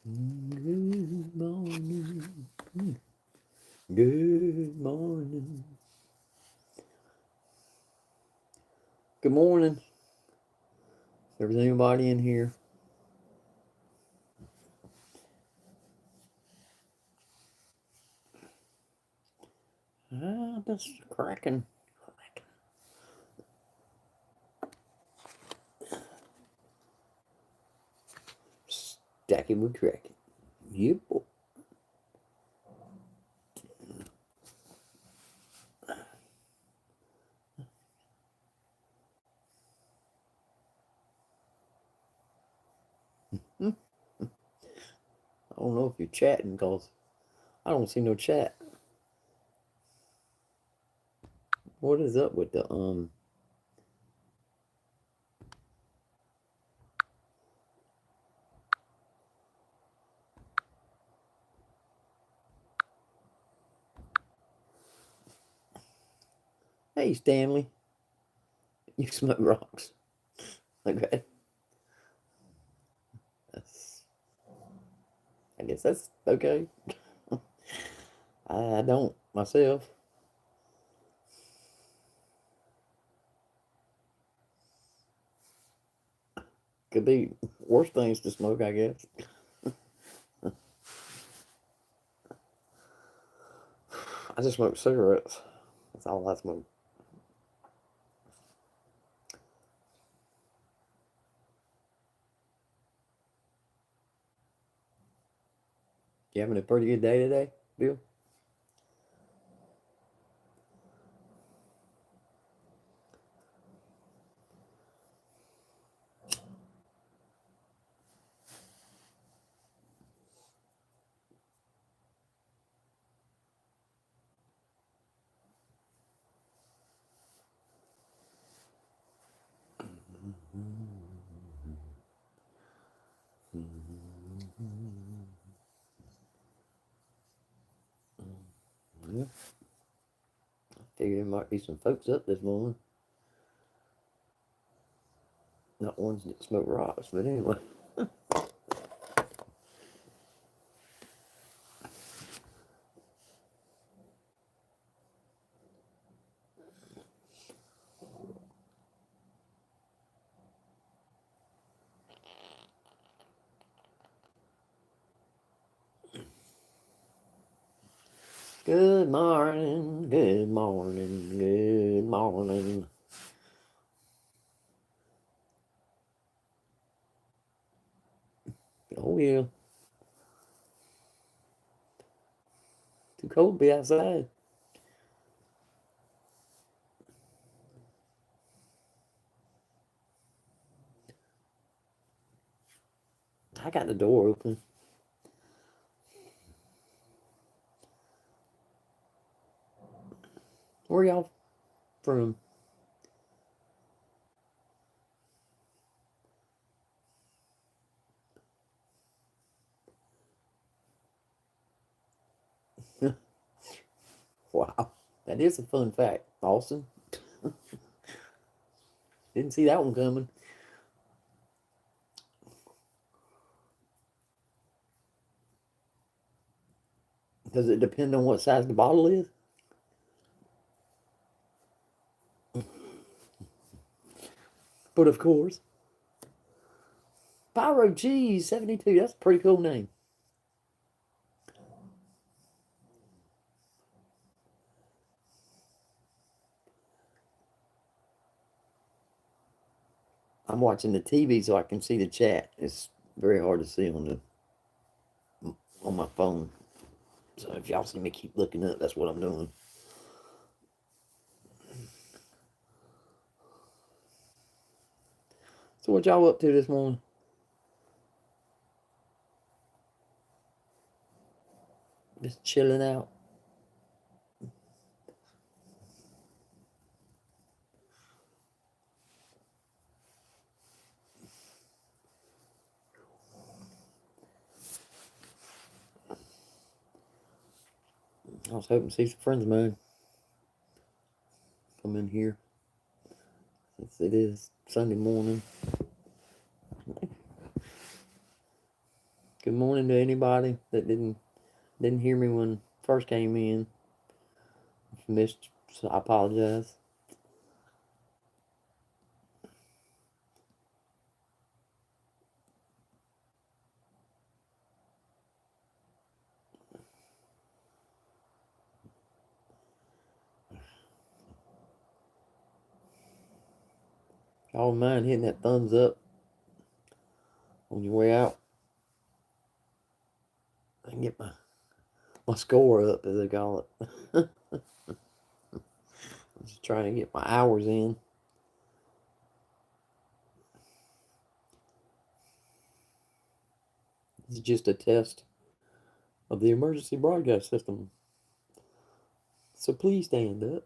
Good morning. Good morning. Good morning. There's anybody in here? That's Kraken. Stacking with Kraken. Yep. I don't know if you're chatting because I don't see no chat. What is up with the? Hey, Stanley. You smoke rocks. Okay. That's, I guess that's okay. I don't myself. Could be worse things to smoke, I guess. I just smoke cigarettes. That's all I smoke. You having a pretty good day today, Bill? Yeah. I figured there might be some folks up this morning. Not ones that smoke rocks, but anyway. Good morning, good morning, good morning. Oh yeah, too cold to be outside. I got the door open. Where y'all from? Wow, that is a fun fact. Austin. Didn't see that one coming. Does it depend on what size the bottle is? But of course, Pyro Cheese 72. That's a pretty cool name. I'm watching the TV so I can see the chat. It's very hard to see on my phone. So if y'all see me keep looking up, that's what I'm doing. So what y'all up to this morning? Just chilling out. I was hoping to see some friends of mine come in here since it is Sunday morning. Good morning to anybody that didn't hear me when I first came in. If you missed, so I apologize. Y'all don't mind hitting that thumbs up on your way out. I can get my score up, as they call it. I'm just trying to get my hours in. It's just a test of the emergency broadcast system. So please stand up.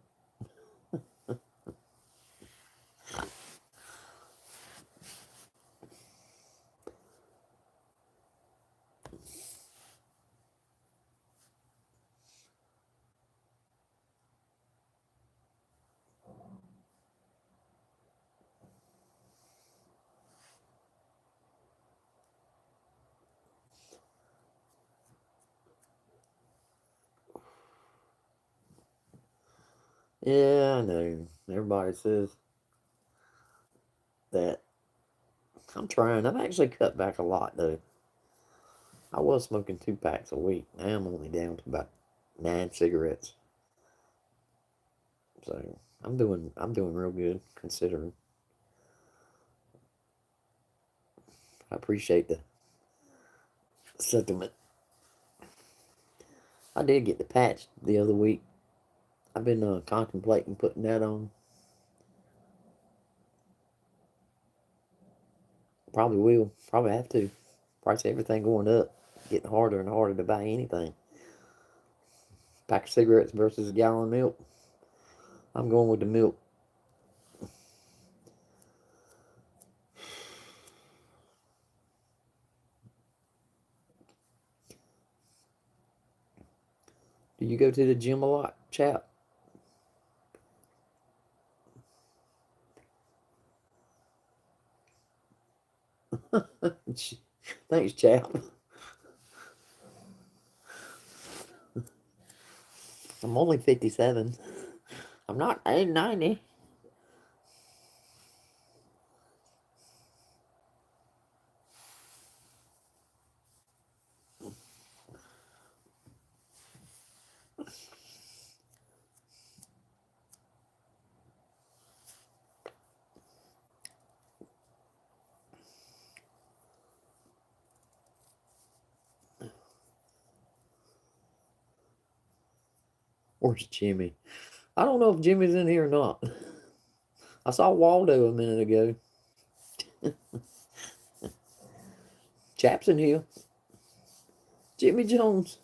Yeah, I know. Everybody says that. I'm trying. I've actually cut back a lot, though. I was smoking 2 packs a week. Now I'm only down to about 9 cigarettes. So I'm doing real good considering. I appreciate the sentiment. I did get the patch the other week. I've been contemplating putting that on. Probably will. Probably have to. Price of everything going up. Getting harder and harder to buy anything. Pack of cigarettes versus a gallon of milk. I'm going with the milk. Do you go to the gym a lot, chap? Thanks, chap. I'm only 57. I'm not 90. Where's Jimmy? I don't know if Jimmy's in here or not. I saw Waldo a minute ago. Chap's in here. Jimmy Jones.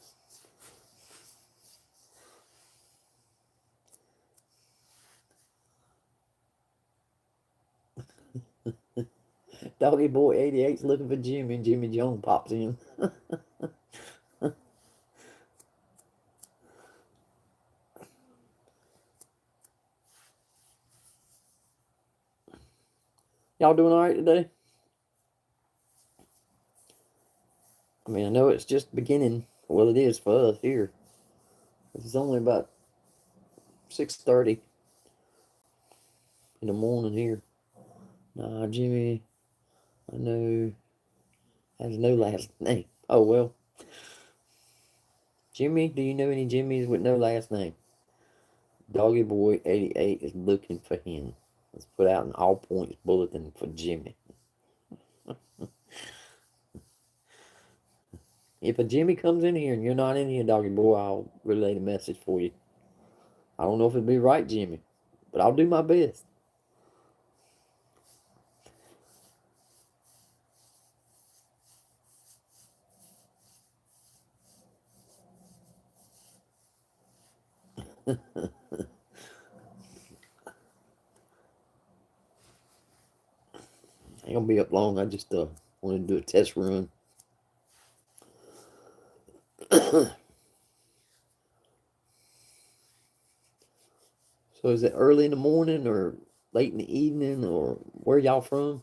Doggy Boy 88's looking for Jimmy, and Jimmy Jones pops in. Y'all doing all right today? I mean, I know it's just beginning. Well, it is for us here. It's only about 6:30 in the morning here. Nah, Jimmy, I know, has no last name. Oh, well. Jimmy, do you know any Jimmys with no last name? Doggy Boy 88 is looking for him. Let's put out an all points bulletin for Jimmy. If a Jimmy comes in here and you're not in here, Doggy Boy, I'll relay the message for you. I don't know if it'll be right, Jimmy, but I'll do my best. Ain't gonna be up long. I just wanted to do a test run. So is it early in the morning or late in the evening, or where y'all from?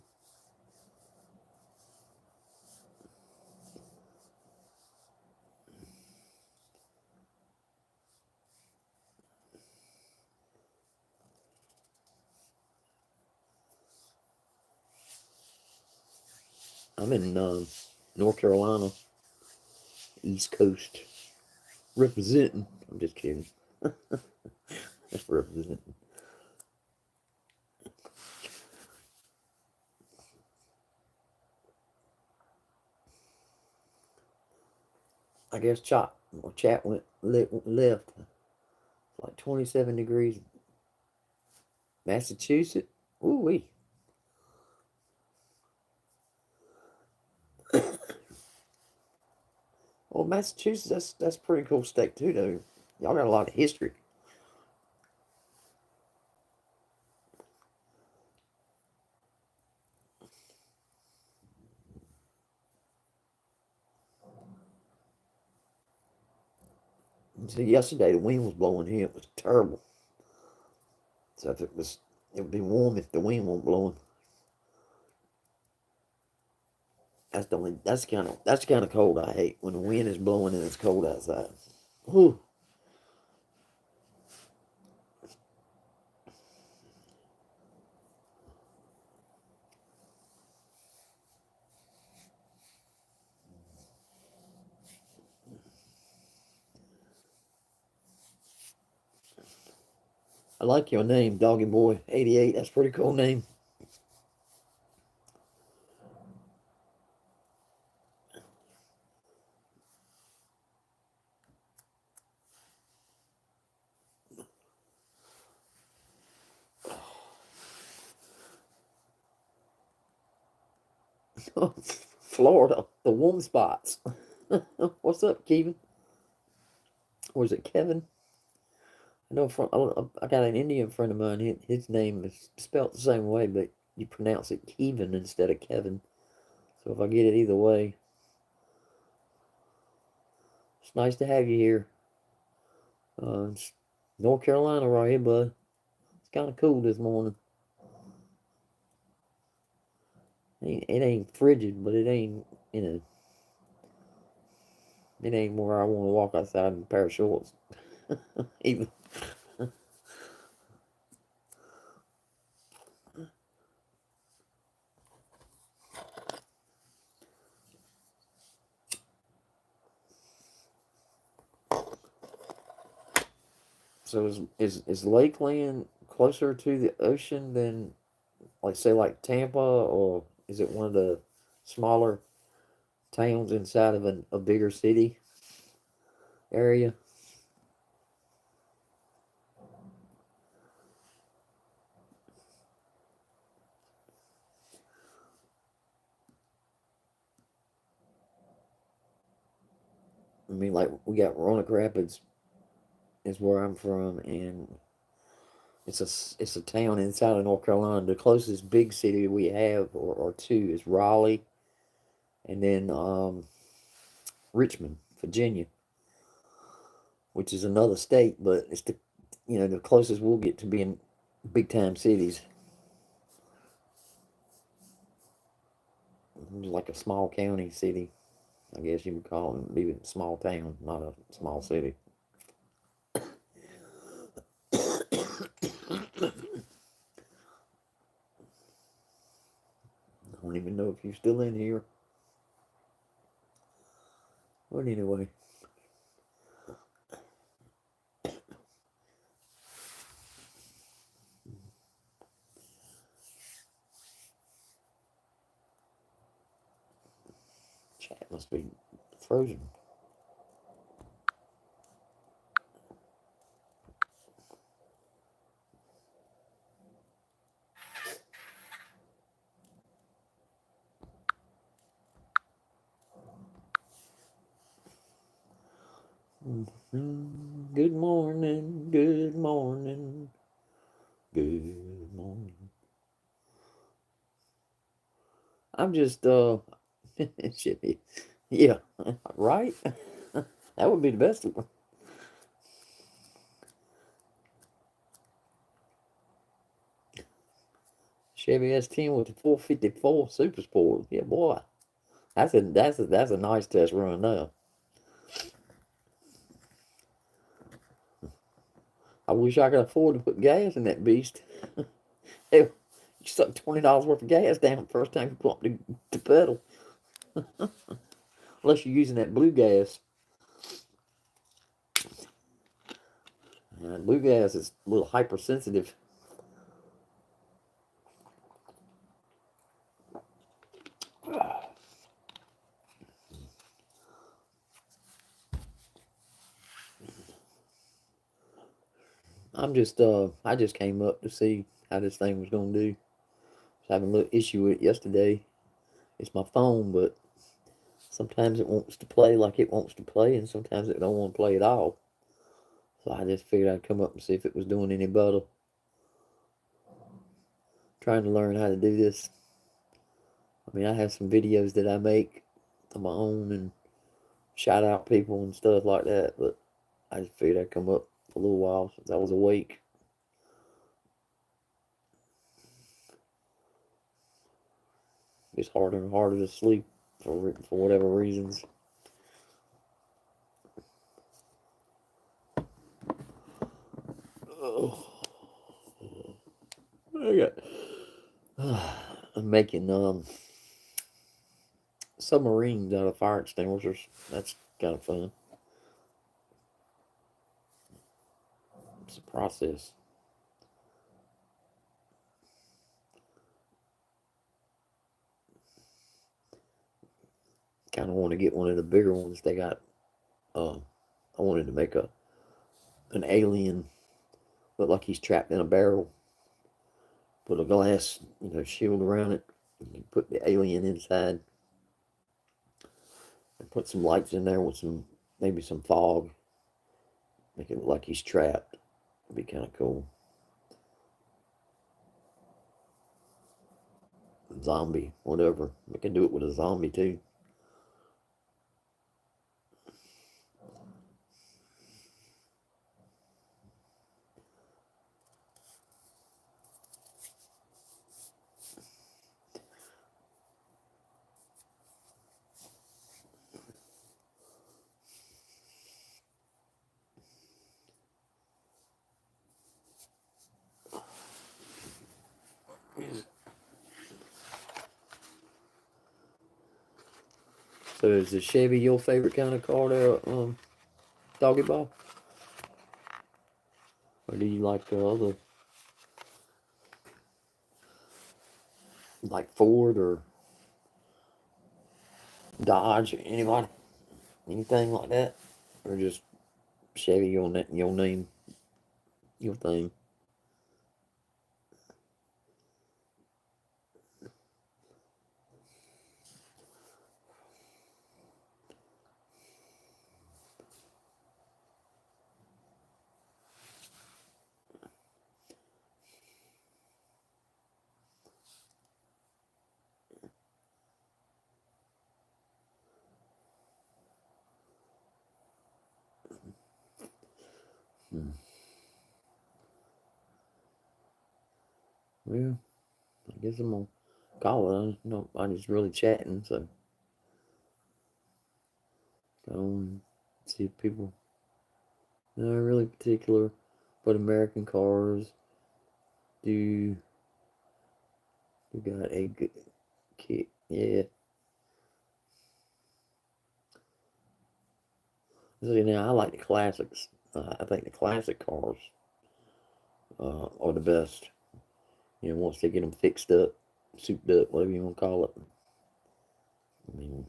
I'm in North Carolina, East Coast, representing. I'm just kidding. That's representing. I guess chat went left. Like 27 degrees. Massachusetts. Ooh wee. Well, Massachusetts, that's pretty cool state too, though. Y'all got a lot of history. See, yesterday the wind was blowing here. It was terrible. So if it would be warm if the wind wasn't blowing. That's the kind of cold I hate, when the wind is blowing and it's cold outside. Whew. I like your name, Doggy Boy 88. That's a pretty cool name. Florida, the warm spots. What's up, Kevin? Or is it Kevin? I got an Indian friend of mine. His name is spelled the same way, but you pronounce it Kevin instead of Kevin. So if I get it either way, it's nice to have you here. It's North Carolina right here, bud. It's kind of cool this morning. It ain't frigid, but it ain't, it ain't where I want to walk outside in a pair of shorts. Even. So is Lakeland closer to the ocean than, like, say, like Tampa, or is it one of the smaller towns inside of a bigger city area? I mean, like, we got Roanoke Rapids is where I'm from, and it's a town inside of North Carolina. The closest big city we have, or two, is Raleigh, and then Richmond, Virginia, which is another state, but it's the closest we'll get to being big time cities. Like a small county city, I guess you would call it, even a small town, not a small city. I don't even know if you're still in here. But anyway, chat must be frozen. Good morning, good morning, good morning. I'm just shit. Yeah, right. That would be the best one. Chevy S10 with the 454 Super Sport. Yeah, boy, that's a nice test run now. I wish I could afford to put gas in that beast. Hell, you suck $20 worth of gas down the first time you put up the pedal. Unless you're using that blue gas. Blue gas is a little hypersensitive. I just came up to see how this thing was gonna do. I was having a little issue with it yesterday. It's my phone, but sometimes it wants to play like it wants to play, and sometimes it don't want to play at all. So I just figured I'd come up and see if it was doing any better. Trying to learn how to do this. I mean, I have some videos that I make on my own and shout out people and stuff like that, but I just figured I'd come up for a little while since I was awake. It's harder and harder to sleep for whatever reasons. Oh, I got. I'm making submarines out of fire extinguishers. That's kind of fun. It's a process. Kind of want to get one of the bigger ones. They got. I wanted to make an alien look like he's trapped in a barrel. Put a glass, shield around it. And put the alien inside. And put some lights in there with maybe some fog. Make it look like he's trapped. It'd be kind of cool. Zombie, whatever. We can do it with a zombie too. So is the Chevy your favorite kind of car there, Doggy Ball? Or do you like the other, like Ford or Dodge or anybody? Anything like that? Or just Chevy your name, your thing? Hmm. Well, I guess I'm gonna call it. I'm just really chatting, so I don't see if people not really particular, but American cars do got a good kick. Yeah. So, I like the classics. I think the classic cars are the best. Once they get them fixed up, souped up, whatever you want to call it. I mean,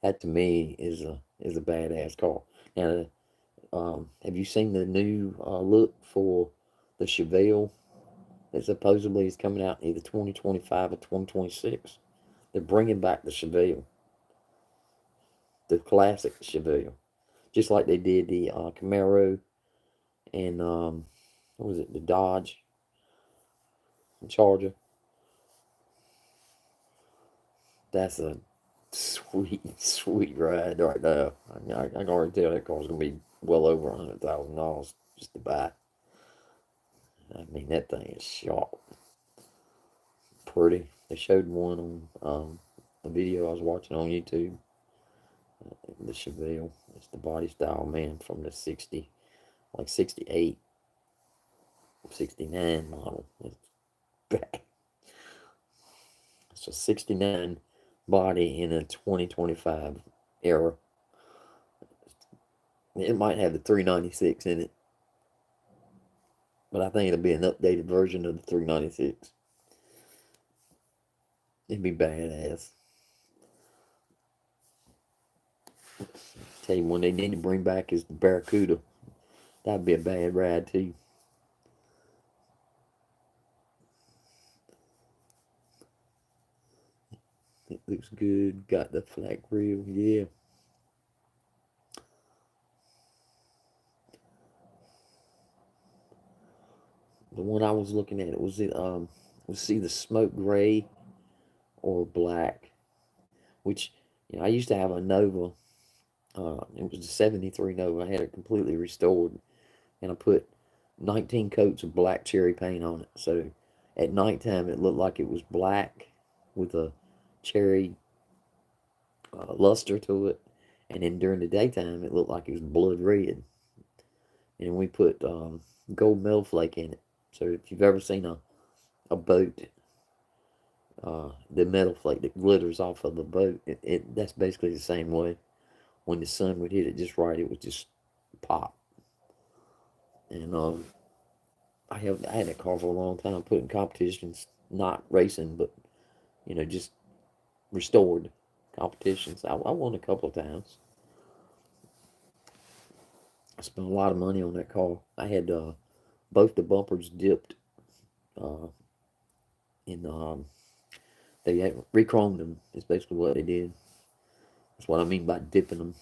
that to me is a badass car. Now, have you seen the new look for the Chevelle that supposedly is coming out in either 2025 or 2026? They're bringing back the Chevelle, the classic Chevelle, just like they did the Camaro and what was it, the Dodge Charger. That's a sweet, sweet ride right now. I can already tell that car's gonna be well over $100,000 just to buy. I mean, that thing is sharp, pretty. They showed one on a video I was watching on YouTube. The Chevelle, it's the body style, man, from the 60, like 68, 69 model. It's a 69 body in a 2025 era. It might have the 396 in it, but I think it'll be an updated version of the 396. It'd be badass. Tell you, one they need to bring back is the Barracuda. That'd be a bad ride too. It looks good. Got the flat grill, yeah. The one I was looking at, it was either smoke gray or black. Which, I used to have a Nova. It was a '73 Nova. I had it completely restored, and I put 19 coats of black cherry paint on it. So at nighttime, it looked like it was black with a cherry luster to it, and then during the daytime, it looked like it was blood red. And we put gold metal flake in it. So if you've ever seen a boat, the metal flake that glitters off of the boat, that's basically the same way. When the sun would hit it just right, it would just pop. And I had that car for a long time, put in competitions, not racing, but just restored competitions. I won a couple of times. I spent a lot of money on that car. I had both the bumpers dipped uh, in. They had re-chromed them. Is basically what they did. That's what I mean by dipping them.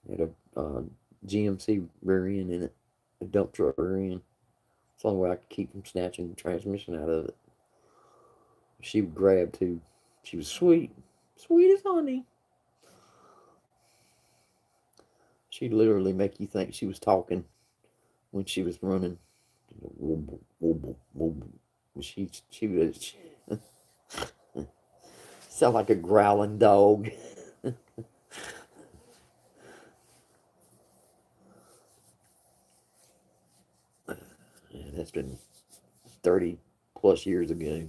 Had a GMC rear end in it, a dump truck rear end. It's the only way I could keep from snatching the transmission out of it. She would grab too. She was sweet, sweet as honey. She'd literally make you think she was talking when she was running. Wobble, wobble, wobble. She was sound like a growling dog. Yeah, that's been 30 plus years ago.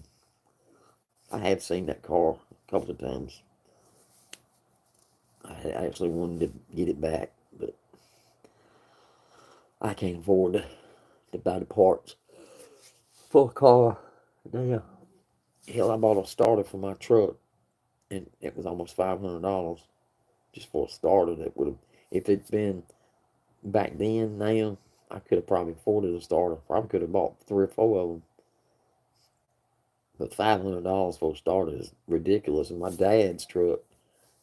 I have seen that car a couple of times. I actually wanted to get it back, but I can't afford to buy the parts for a car. Now, hell, I bought a starter for my truck, and it was almost $500 just for a starter. That would have, if it'd been back then, now I could have probably afforded a starter. Probably could have bought 3 or 4 of them. But $500 for a starter is ridiculous. And my dad's truck,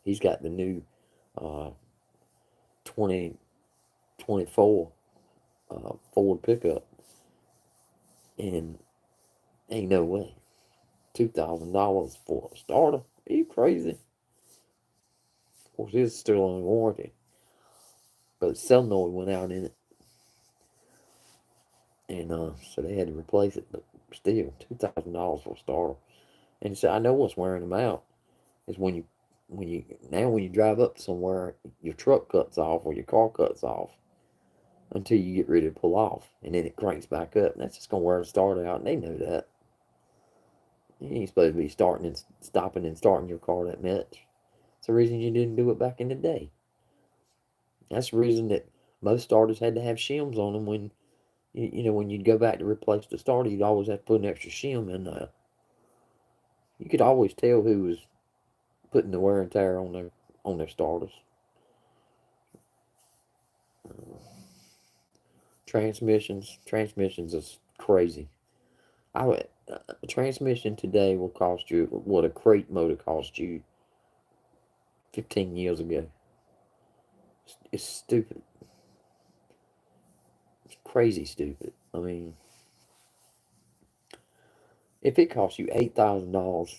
he's got the new uh, 2024 Ford pickup, and ain't no way. $2,000 for a starter? Are you crazy? Of course, it's still on warranty, but solenoid went out in it, and so they had to replace it. But still, $2,000 for a starter. And so I know what's wearing them out is when you drive up somewhere, your truck cuts off or your car cuts off until you get ready to pull off, and then it cranks back up. And that's just gonna wear the starter out, and they know that. You ain't supposed to be starting and stopping and starting your car that much. It's the reason you didn't do it back in the day. That's the reason that most starters had to have shims on them when when you'd go back to replace the starter, you'd always have to put an extra shim in there. You could always tell who was putting the wear and tear on their starters. Transmissions is crazy. A transmission today will cost you what a crate motor cost you 15 years ago. It's stupid. It's crazy stupid. I mean, if it costs you $8,000 to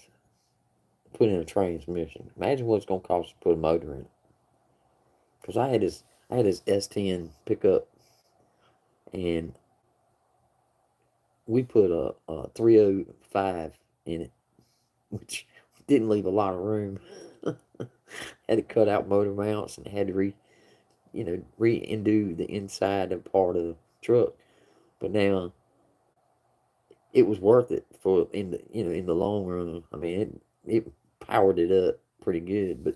put in a transmission, imagine what it's gonna cost to put a motor in it. Cause I had this S10 pickup, and we put a 305 in it, which didn't leave a lot of room. Had to cut out motor mounts and had to re-undo the inside of part of the truck. But now it was worth it for in the in the long run. I mean, it powered it up pretty good, but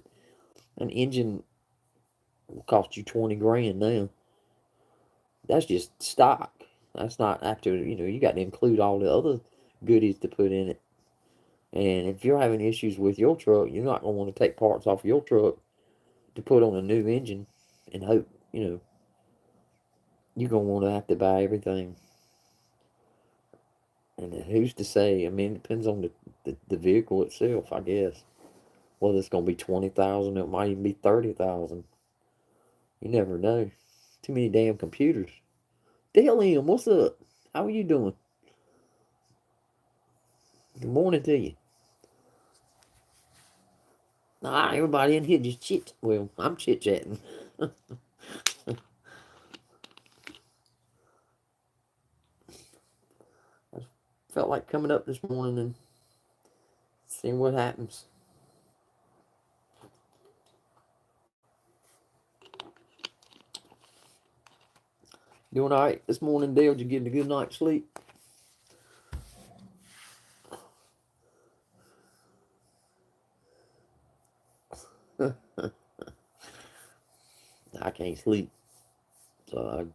an engine will cost you 20 grand now. That's just stock. That's not after you got to include all the other goodies to put in it. And if you're having issues with your truck, you're not gonna want to take parts off your truck to put on a new engine and hope you're gonna want to have to buy everything. And who's to say? I mean, it depends on the vehicle itself, I guess. Whether it's gonna be 20,000, it might even be 30,000. You never know. Too many damn computers. Dale M, what's up? How are you doing? Good morning to you. Nah, everybody in here just chit. Well, I'm chit chatting. I felt like coming up this morning and seeing what happens. Doing all right this morning, Dale? Did you get a good night's sleep? I can't sleep, so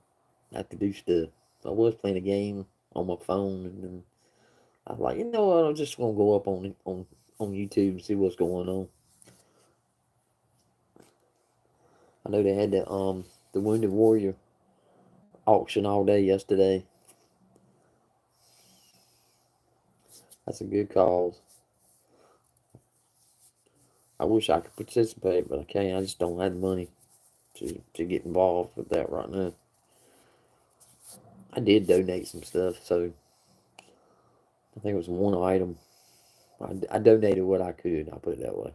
I have to do stuff. I was playing a game on my phone, and then I was like, you know what? I'm just gonna go up on YouTube and see what's going on. I know they had the Wounded Warrior auction all day yesterday. That's a good cause. I wish I could participate, but I can't. I just don't have the money to get involved with that right now. I did donate some stuff, so I think it was one item. I donated what I could. I'll put it that way.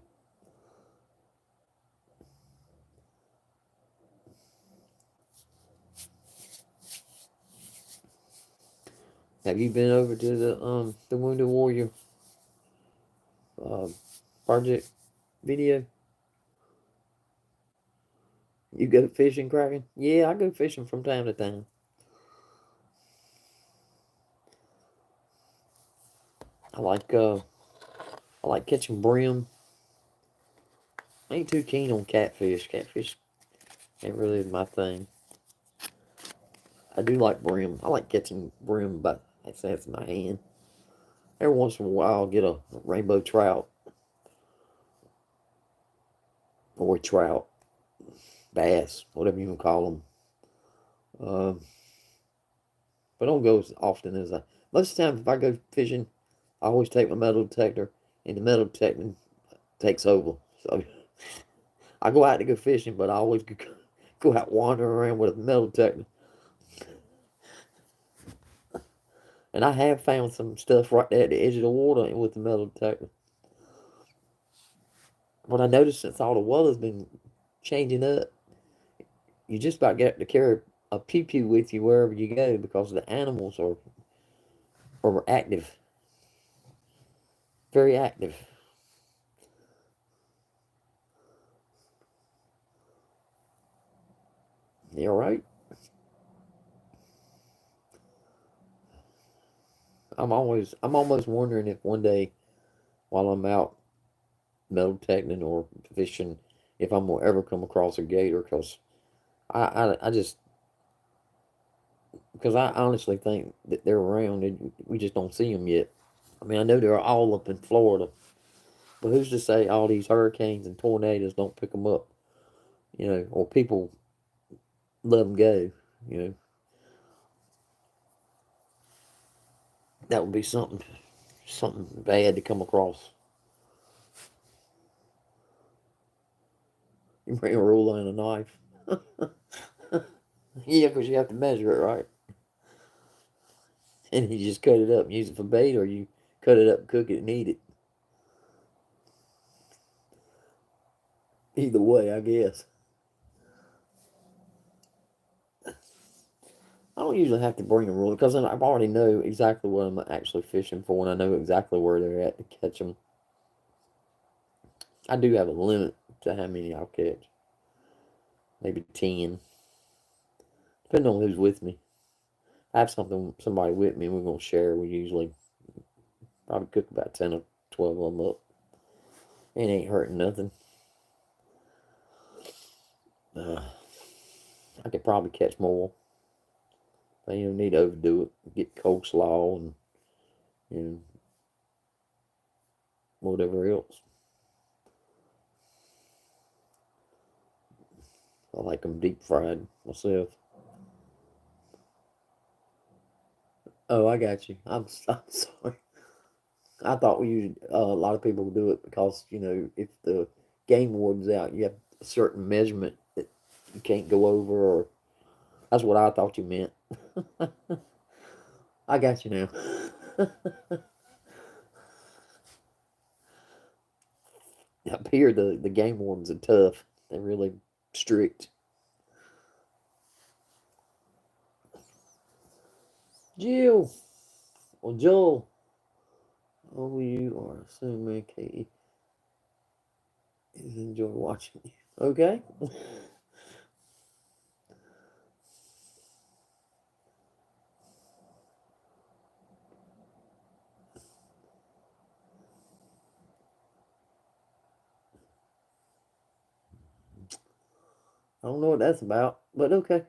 Have you been over to the Wounded Warrior uh, project video? You go fishing, Kraken? Yeah, I go fishing from time to time. I like uh I like catching brim. I ain't too keen on catfish. Catfish ain't really my thing. I do like brim. I like catching brim by that's my hand. Every once in a while, I'll get a rainbow trout or a trout, bass, whatever you want to call them. Um, but I don't go as often as I. Most of the time, if I go fishing, I always take my metal detector, and the metal detector takes over. So I go out to go fishing, but I always go out wandering around with a metal detector. And I have found some stuff right there at the edge of the water with the metal detector. But I noticed since all the weather's been changing up, you just about get to carry a pew pew with you wherever you go because the animals are active, very active. You all right? I'm almost wondering if one day while I'm out metal detecting or fishing, if I'm gonna ever come across a gator, because I just because I honestly think that they're around and we just don't see them yet. I mean, I know they're all up in Florida, but who's to say all these hurricanes and tornadoes don't pick them up? Or people let them go. You know, that would be something bad to come across. You bring a ruler and a knife. Yeah, because you have to measure it right, and you just cut it up and use it for bait, or you cut it up, cook it, and eat it. Either way, I guess. I don't usually have to bring a ruler because I already know exactly what I'm actually fishing for, and I know exactly where they're at to catch them. I do have a limit to how many I'll catch. Maybe 10, depending on who's with me. I have somebody with me, and we're gonna share. We usually probably cook about 10 or 12 of them up. It ain't hurting nothing. Uh, I could probably catch more. But you don't need to overdo it. Get coleslaw and you know whatever else. I like them deep fried myself. Oh, I got you. I'm sorry. I thought a lot of people do it because if the game warden's out, you have a certain measurement that you can't go over, or that's what I thought you meant. I got you now. Up here, the game wardens are tough. They're really strict. Jill, or Joel. Oh, you are assuming Katie is enjoy watching you. Okay. I don't know what that's about, but okay.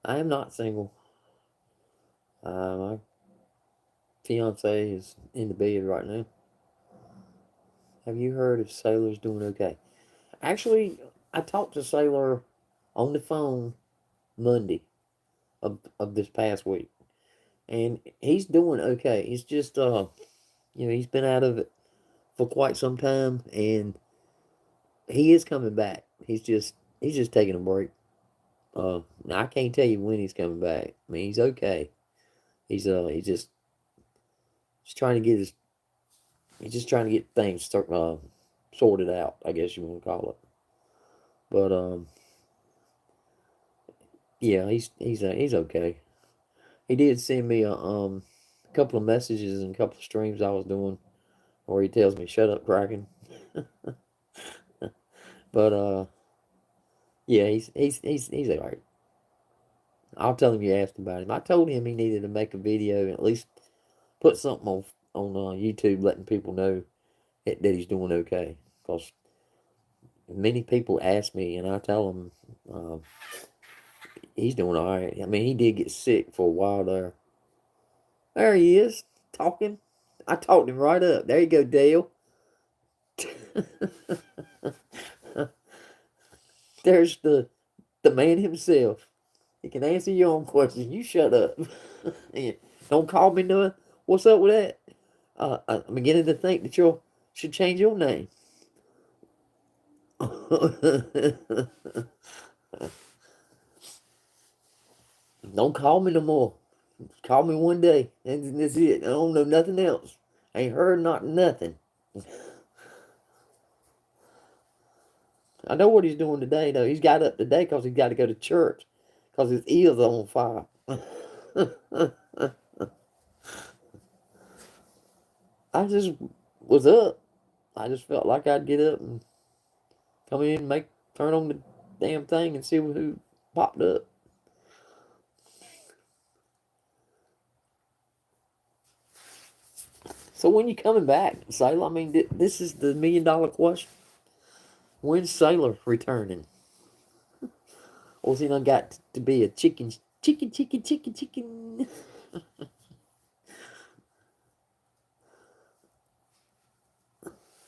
I am not single. My fiance is in the bed right now. Have you heard if Sailor's doing okay? Actually, I talked to Sailor on the phone Monday of this past week, and he's doing okay. He's just he's been out of it for quite some time, and he is coming back. He's just taking a break. Now I can't tell you when he's coming back. I mean, he's okay. He's trying to get his he's just trying to get things sorted out. I guess you want to call it. But yeah, he's okay. He did send me a couple of messages and a couple of streams I was doing where he tells me shut up, Kraken. But yeah, he's alright. I'll tell him you asked about him. I told him he needed to make a video and at least put something on YouTube, letting people know that he's doing okay. Because many people ask me, and I tell them he's doing all right. I mean, he did get sick for a while there. There he is, talking. I talked him right up. There you go, Dale. There's the man himself. He can answer your own questions. You shut up. Don't call me none. What's up with that? I'm beginning to think that you should change your name. Don't call me no more. Call me one day, and that's it. I don't know nothing else. I ain't heard not nothing. I know what he's doing today, though. He's got up today because he's got to go to church because his ears are on fire. I just was up. I just felt like I'd get up and come in and turn on the damn thing and see who popped up. So when you coming back, Sailor? I mean, this is the $1,000,000 question. When's Sailor returning? Or is he done got to be a chicken?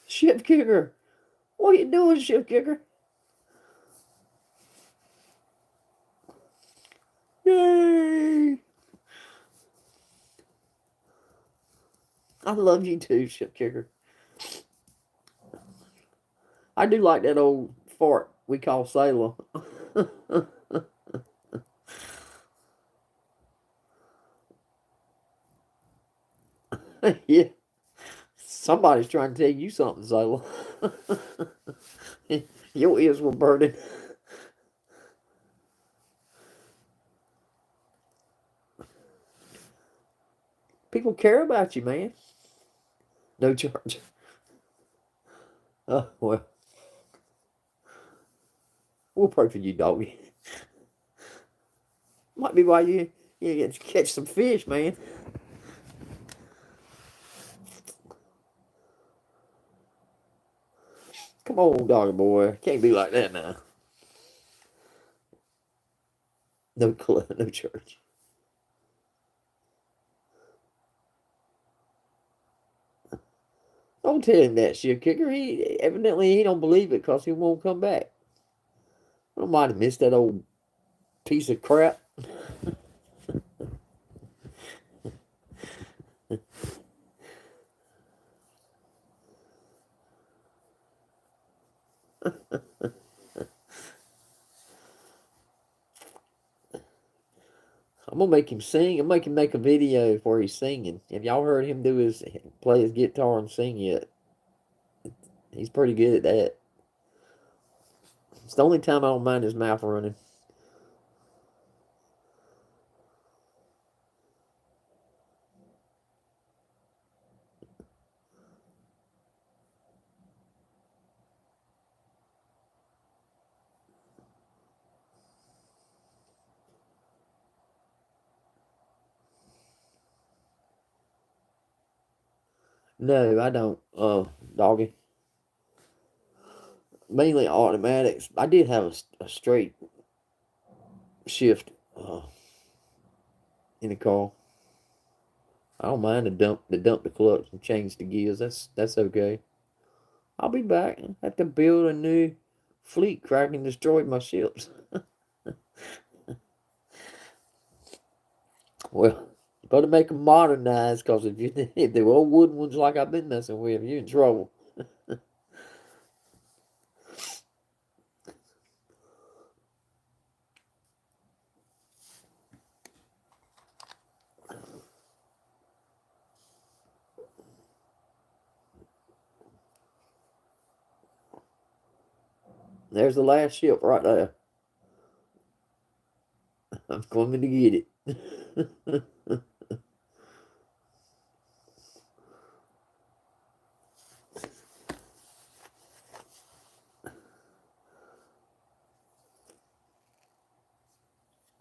Ship kicker. What are you doing, ship kicker? Yay! I love you too, ship kicker. I do like that old fart we call Sailor. Yeah. Somebody's trying to tell you something, Sailor. Your ears were burning. People care about you, man. No charge. Oh, well, we'll pray for you, doggy. Might be why you get to catch some fish, man. Come on, doggy boy. Can't be like that now. No club, no church. Don't tell him that, shit kicker. He don't believe it because he won't come back. I might have missed that old piece of crap. I'm gonna make him sing. I'm gonna make him make a video where he's singing. Have y'all heard him play his guitar and sing yet? He's pretty good at that. It's the only time I don't mind his mouth running. No, I don't. Doggy. Mainly automatics. I did have a straight shift in the car. I don't mind to dump the clutch and change the gears. That's okay. I'll be back. I have to build a new fleet. Kraken destroyed my ships. Well, you better make them modernized, because if they're old wooden ones like I've been messing with, you're in trouble. There's the last ship right there. I'm coming to get it.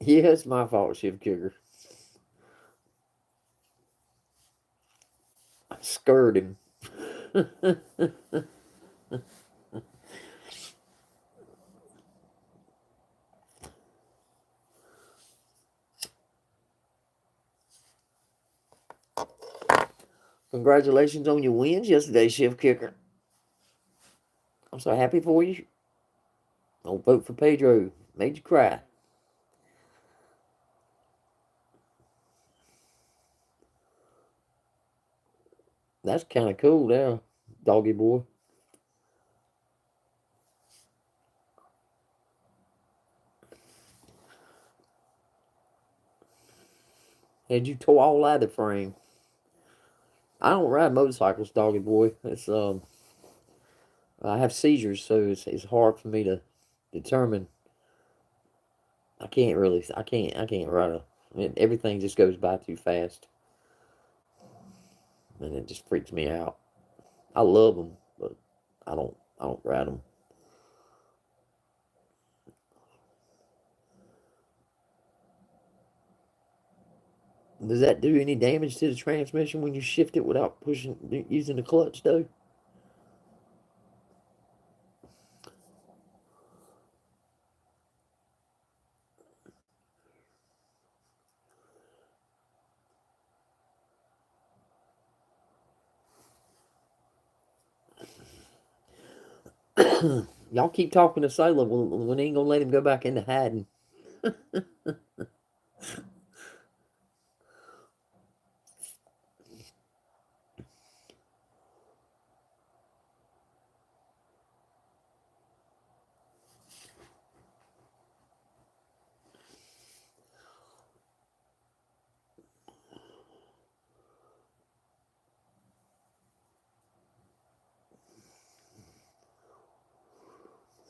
Yeah, it's my fault, shift kicker. I scared him. Congratulations on your wins yesterday, shift kicker. I'm so happy for you. Don't vote for Pedro. Made you cry. That's kind of cool there, doggy boy. Had you tore all out of the frame. I don't ride motorcycles, doggy boy. I have seizures, so it's hard for me to determine. I can't ride everything just goes by too fast, and it just freaks me out. I love them, but I don't ride them. Does that do any damage to the transmission when you shift it without using the clutch, though? Y'all keep talking to Sailor when they ain't gonna let him go back into hiding.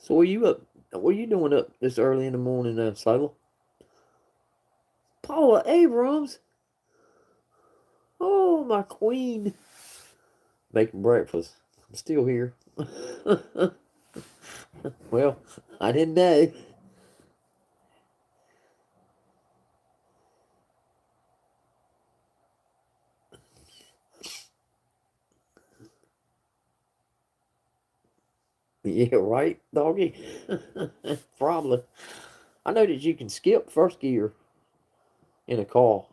So what are you doing up this early in the morning, Sailor? Paula Abrams? Oh, Oh, my queen. Making breakfast. I'm still here. Well, I didn't know. Yeah, right, doggy? Probably. I know that you can skip first gear in a car,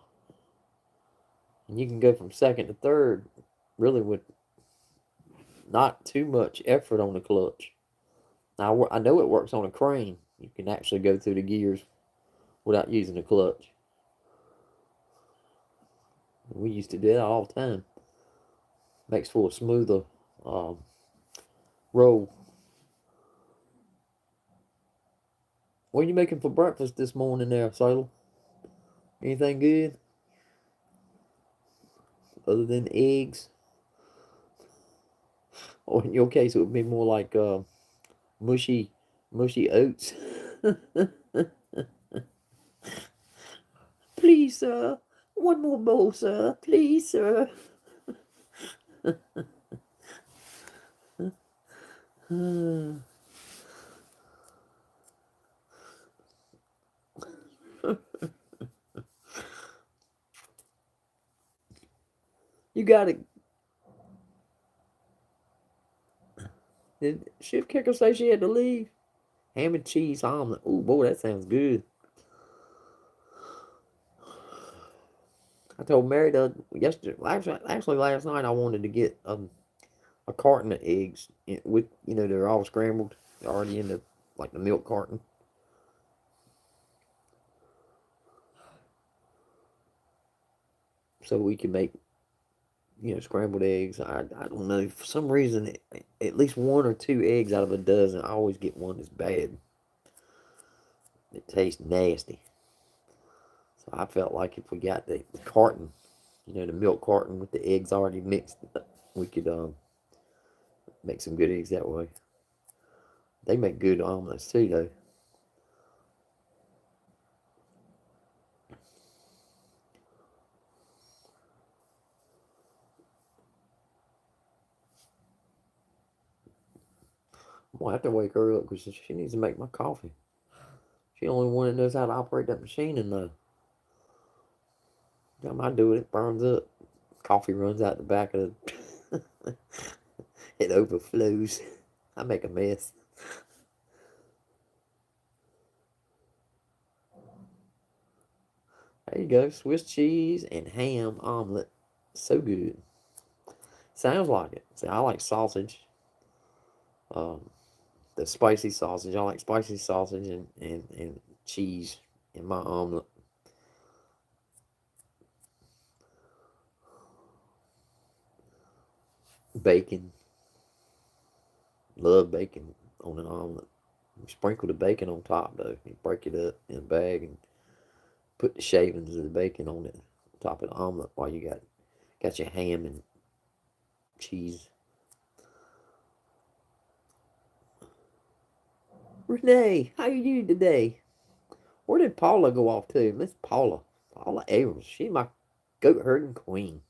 and you can go from second to third, really with not too much effort on the clutch. Now, I know it works on a crane. You can actually go through the gears without using the clutch. We used to do that all the time. Makes for a smoother um, roll. What are you making for breakfast this morning there, Sailor? Anything good? Other than eggs? Or in your case, it would be more like mushy, mushy oats. Please, sir. One more bowl, sir. Please, sir. You got it. Did Shift Kicker say she had to leave? Ham and cheese omelet. Oh boy, that sounds good. I told Mary yesterday, actually last night, I wanted to get a carton of eggs with, they're all scrambled. They're already in the milk carton. So we can make, scrambled eggs. I don't know. For some reason, at least one or two eggs out of a dozen, I always get one that's bad. It tastes nasty. So I felt like if we got the carton, the milk carton with the eggs already mixed, we could make some good eggs that way. They make good omelets too, though. I'm gonna have to wake her up because she needs to make my coffee. She the only one that knows how to operate that machine, and time I do it, it burns up. Coffee runs out the back of the. It overflows. I make a mess. There you go, Swiss cheese and ham omelet. So good. Sounds like it. See, I like sausage. Um, the spicy sausage. I like spicy sausage and cheese in my omelet. Bacon. Love bacon on an omelet. You sprinkle the bacon on top though. You break it up in a bag and put the shavings of the bacon on it, on top of the omelet while you got your ham and cheese. Renee, how you doing today? Where did Paula go off to? Miss Paula. Paula Abrams. She's my goat herding queen.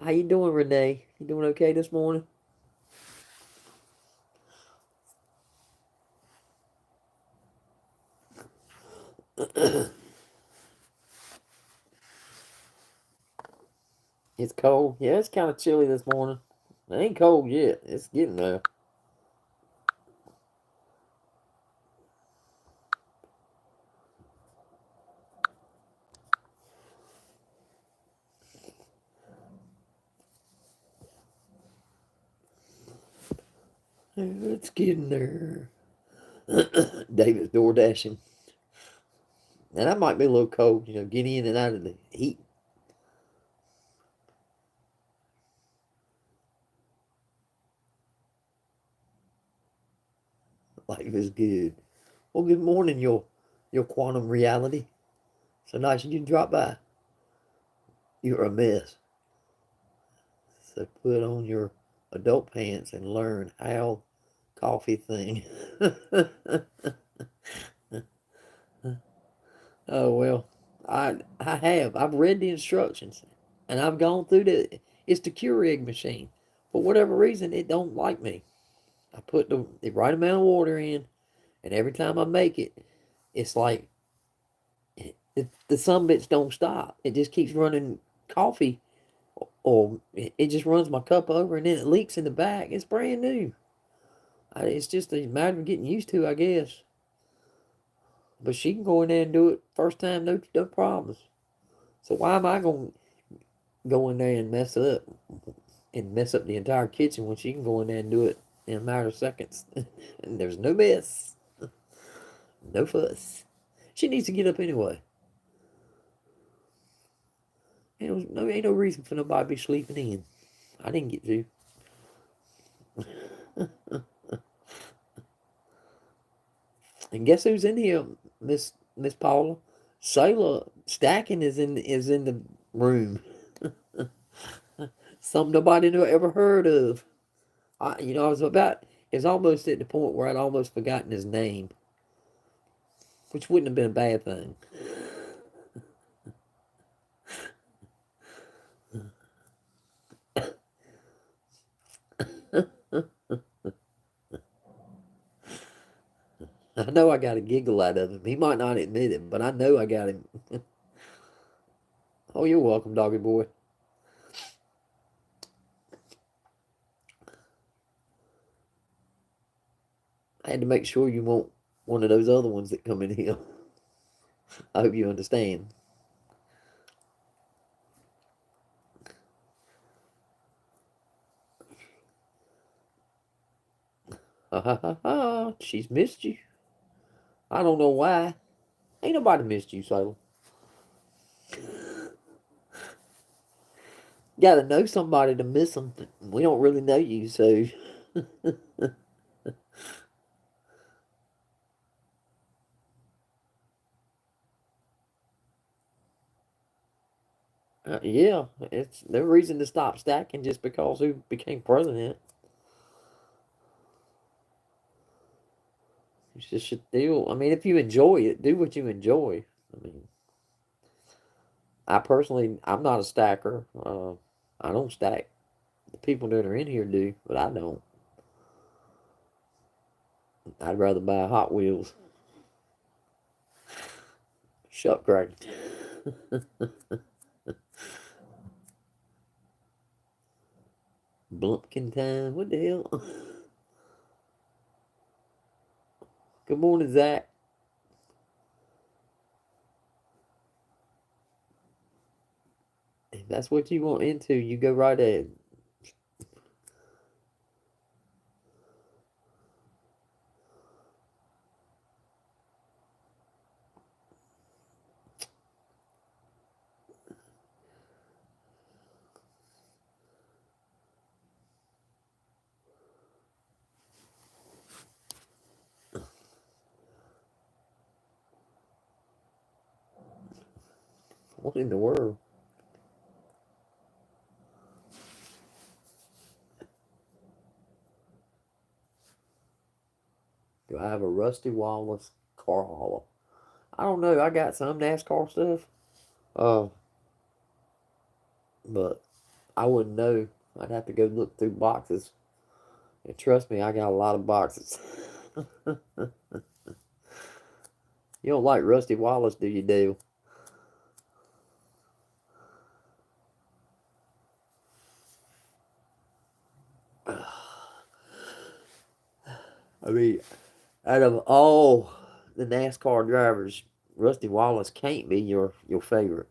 How you doing, Renee? You doing okay this morning? It's cold. Yeah, it's kind of chilly this morning. It ain't cold yet. It's getting there. It's getting there. David's door dashing. And that might be a little cold, getting in and out of the heat. Life is good. Well, good morning, your quantum reality. So nice you drop by. You're a mess. So put on your adult pants and learn how coffee thing. Oh well, I have. I've read the instructions, and I've gone through it's the Keurig machine. For whatever reason, it don't like me. I put the right amount of water in, and every time I make it, it's like the some bits don't stop. It just keeps running coffee, or it just runs my cup over, and then it leaks in the back. It's brand new. It's just a matter of getting used to, I guess. But she can go in there and do it first time, no problems. So why am I going to go in there and mess up the entire kitchen when she can go in there and do it in a matter of seconds? And there's no mess, no fuss. She needs to get up anyway. Ain't no reason for nobody to be sleeping in. I didn't get to. And guess who's in here, Miss Paula? Sailor stacking is in the room. Something nobody ever heard of. I was about. It's almost at the point where I'd almost forgotten his name, which wouldn't have been a bad thing. I know I got a giggle out of him. He might not admit it, but I know I got him. Oh, you're welcome, doggy boy. I had to make sure you want one of those other ones that come in here. I hope you understand. Ha ha ha ha. She's missed you. I don't know why. Ain't nobody missed you, Sailor. Gotta know somebody to miss them. We don't really know you, so. Yeah, it's no reason to stop stacking just because who became president. It's just a deal. I mean, if you enjoy it, do what you enjoy. I mean, I'm not a stacker. I don't stack. The people that are in here do, but I don't. I'd rather buy Hot Wheels. Shut Kraken. Blumpkin time. What the hell? Good morning, Zach. If that's what you want into, you go right ahead. What in the world? Do I have a Rusty Wallace car hauler? I don't know. I got some NASCAR stuff. Uh, but I wouldn't know. I'd have to go look through boxes. And trust me, I got a lot of boxes. You don't like Rusty Wallace, do you, Dale? I mean, out of all the NASCAR drivers, Rusty Wallace can't be your favorite.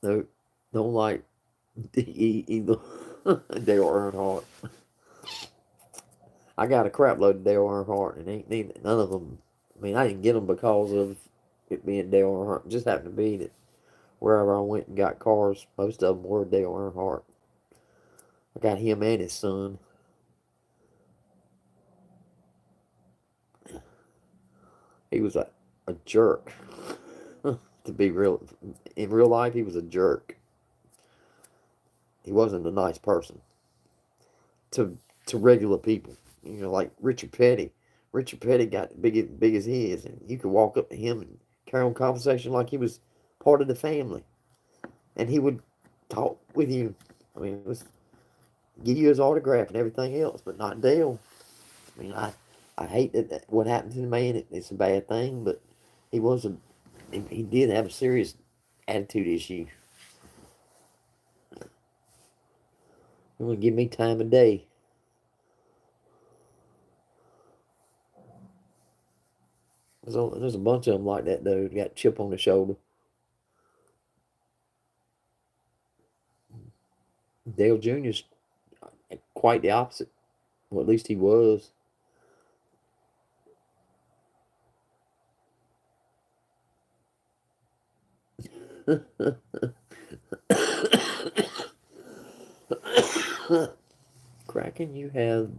No, don't like either Dale Earnhardt. I got a crap load of Dale Earnhardt, and ain't neither, none of them. I mean, I didn't get them because of it being Dale Earnhardt. It just happened to be that wherever I went and got cars, most of them were Dale Earnhardt. I got him and his son. He was a jerk. To be real, in real life, he was a jerk. He wasn't a nice person. to regular people. Like Richard Petty. Richard Petty got big as he is, and you could walk up to him and carry on conversation like he was part of the family, and he would talk with you. I mean, it was give you his autograph and everything else, but not Dale. I mean, I hate that what happened to the man. It's a bad thing, but he was a he did have a serious attitude issue. He would give me time of day. There's a bunch of them like that though. Got chip on the shoulder. Dale Jr.'s quite the opposite. Well, at least he was. Kraken, you have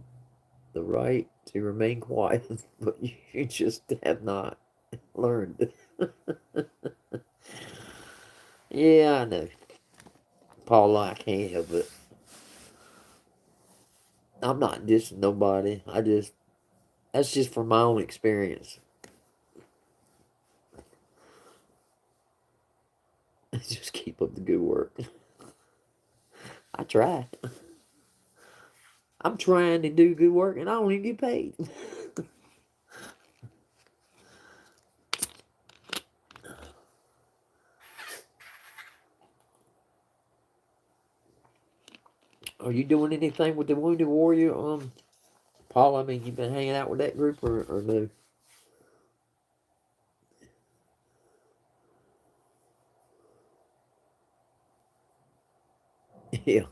the right to remain quiet, but you just have not learned. Yeah, I know. Paul, I can't help it. I'm not dissing nobody. That's just from my own experience. Just keep up the good work. I try. I'm trying to do good work and I don't even get paid. Are you doing anything with the Wounded Warrior, Paul? I mean, you been hanging out with that group or no? Yeah,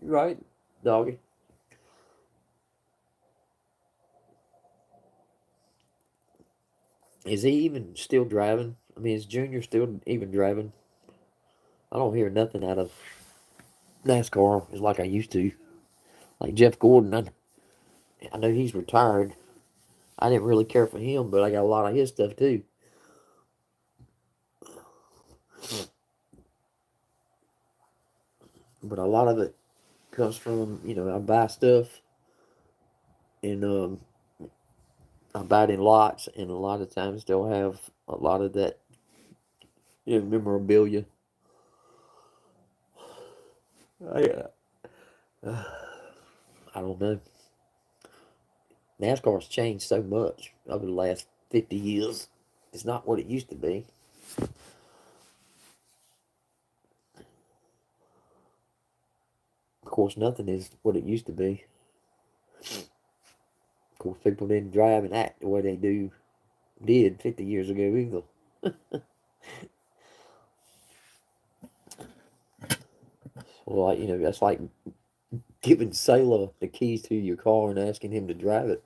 you're right, doggy. Is he even still driving? I mean, is Junior still even driving? I don't hear nothing out of NASCAR as like I used to. Like Jeff Gordon, I know he's retired. I didn't really care for him, but I got a lot of his stuff too. But a lot of it comes from, I buy stuff and I buy it in lots, and a lot of times they'll have a lot of that, memorabilia. I, I don't know. NASCAR's changed so much over the last 50 years. It's not what it used to be. Of course, nothing is what it used to be. Of course, people didn't drive and act the way they did 50 years ago either. Well, like, that's like giving Sailor the keys to your car and asking him to drive it.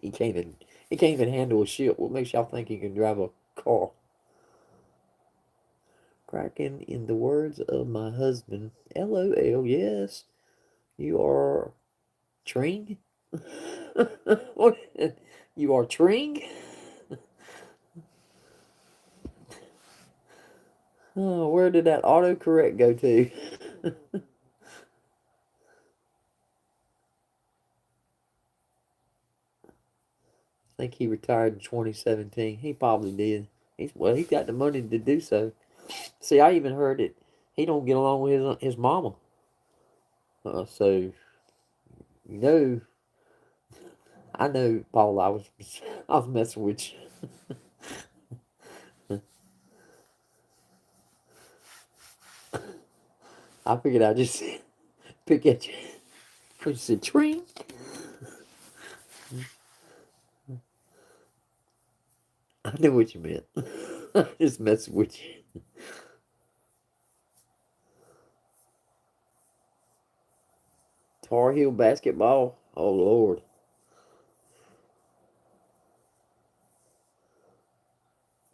He can't even handle a ship. What makes y'all think he can drive a car? Kraken, in the words of my husband, LOL, yes, you are Tring? What? You are Tring? Oh, where did that autocorrect go to? I think he retired in 2017. He probably did. He's got the money to do so. See, I even heard that he don't get along with his mama. So know, I know, Paul. I was messing with you. I figured I'd just pick at you. You said, "Tring." I knew what you meant. Just messing with you. Tar Heel basketball. Oh Lord,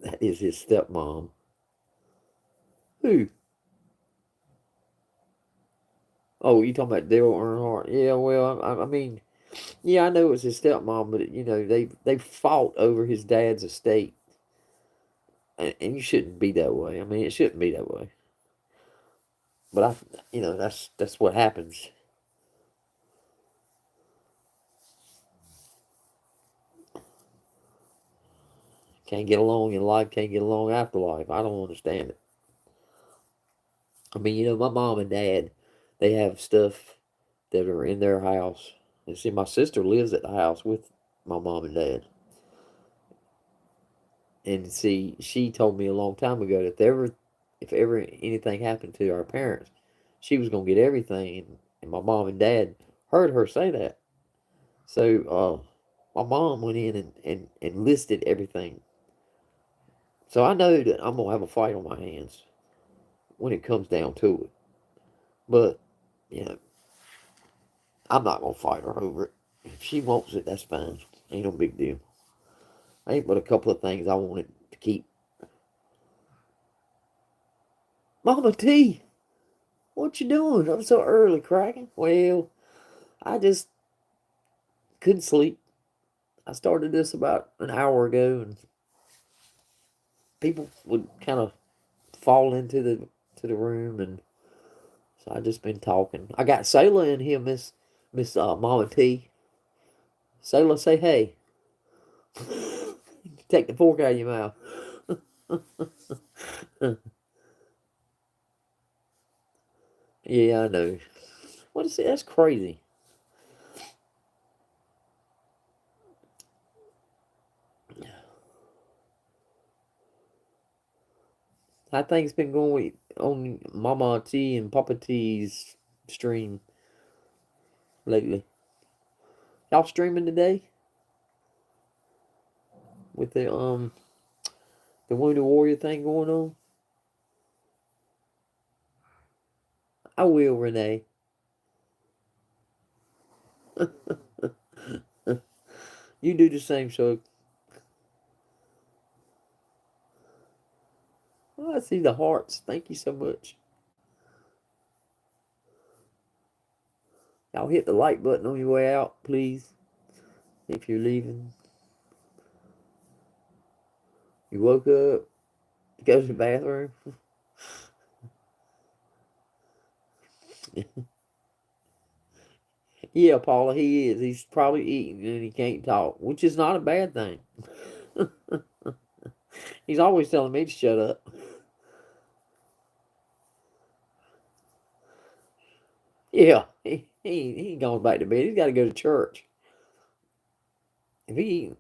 that is his stepmom. Who? Oh, you talking about Daryl Earnhardt? Yeah. Well, I mean, yeah, I know it was his stepmom, but they fought over his dad's estate, and you shouldn't be that way. I mean, it shouldn't be that way. But that's what happens. Can't get along in life, can't get along after life. I don't understand it. I mean, my mom and dad, they have stuff that are in their house. And see, my sister lives at the house with my mom and dad. And see, she told me a long time ago that if ever anything happened to our parents, she was gonna get everything. And my mom and dad heard her say that. So my mom went in and listed everything. So I know that I'm gonna have a fight on my hands when it comes down to it. But you know, I'm not gonna fight her over it. If she wants it, that's fine. Ain't no big deal. Ain't but a couple of things I wanted to keep. Mama T, what you doing? I'm so early, Kraken. Well, I just couldn't sleep. I started this about an hour ago, and people would kind of fall into the room, and so I just been talking. I got Sayla in here, Miss Mama T. Sayla, say hey. Take the fork out of your mouth. Yeah, I know. What is it? That's crazy. How things been going on Mama T and Papa T's stream lately? Y'all streaming today with the Wounded Warrior thing going on? I will, Renee. You do the same, so. Oh, I see the hearts. Thank you so much. Y'all hit the like button on your way out, please. If you're leaving, you woke up, go to the bathroom. Yeah, Paula, he is. He's probably eating and he can't talk, which is not a bad thing. He's always telling me to shut up. Yeah, he ain't going back to bed. He's got to go to church. If he,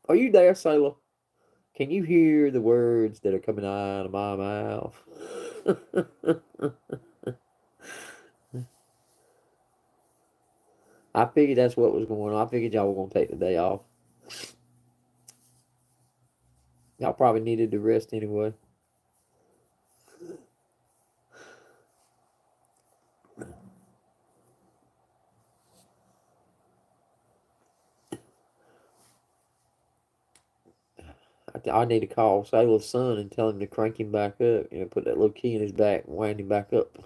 are you there, Sailor? Can you hear the words that are coming out of my mouth? I figured that's what was going on. I figured y'all were going to take the day off. Y'all probably needed to rest anyway. I need to call Sailor's son and tell him to crank him back up. Put that little key in his back and wind him back up.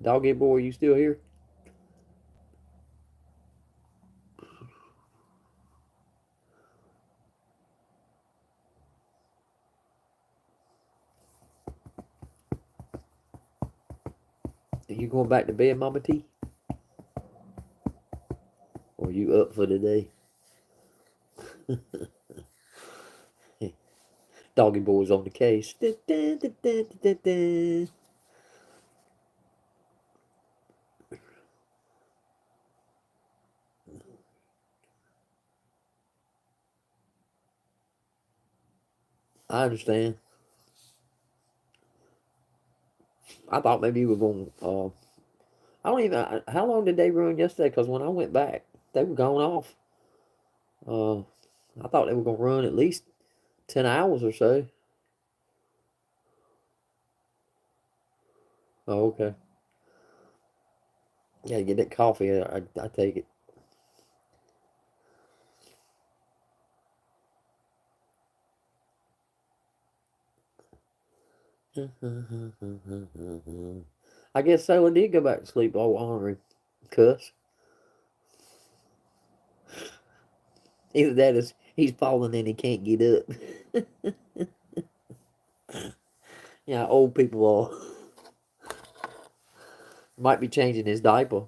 Doggy boy, you still here? Are you going back to bed, Mama T? Or are you up for the day? Doggy boy's on the case. I understand. I thought maybe you were going. I don't even. How long did they run yesterday? Because when I went back, they were going off. Uh, I thought they were going to run at least 10 hours or so. Oh, okay. Yeah, get that coffee. I take it. I guess Sailor did go back to sleep all ornery. Cuss. Either that is he's falling and he can't get up. Yeah, old people are. Might be changing his diaper.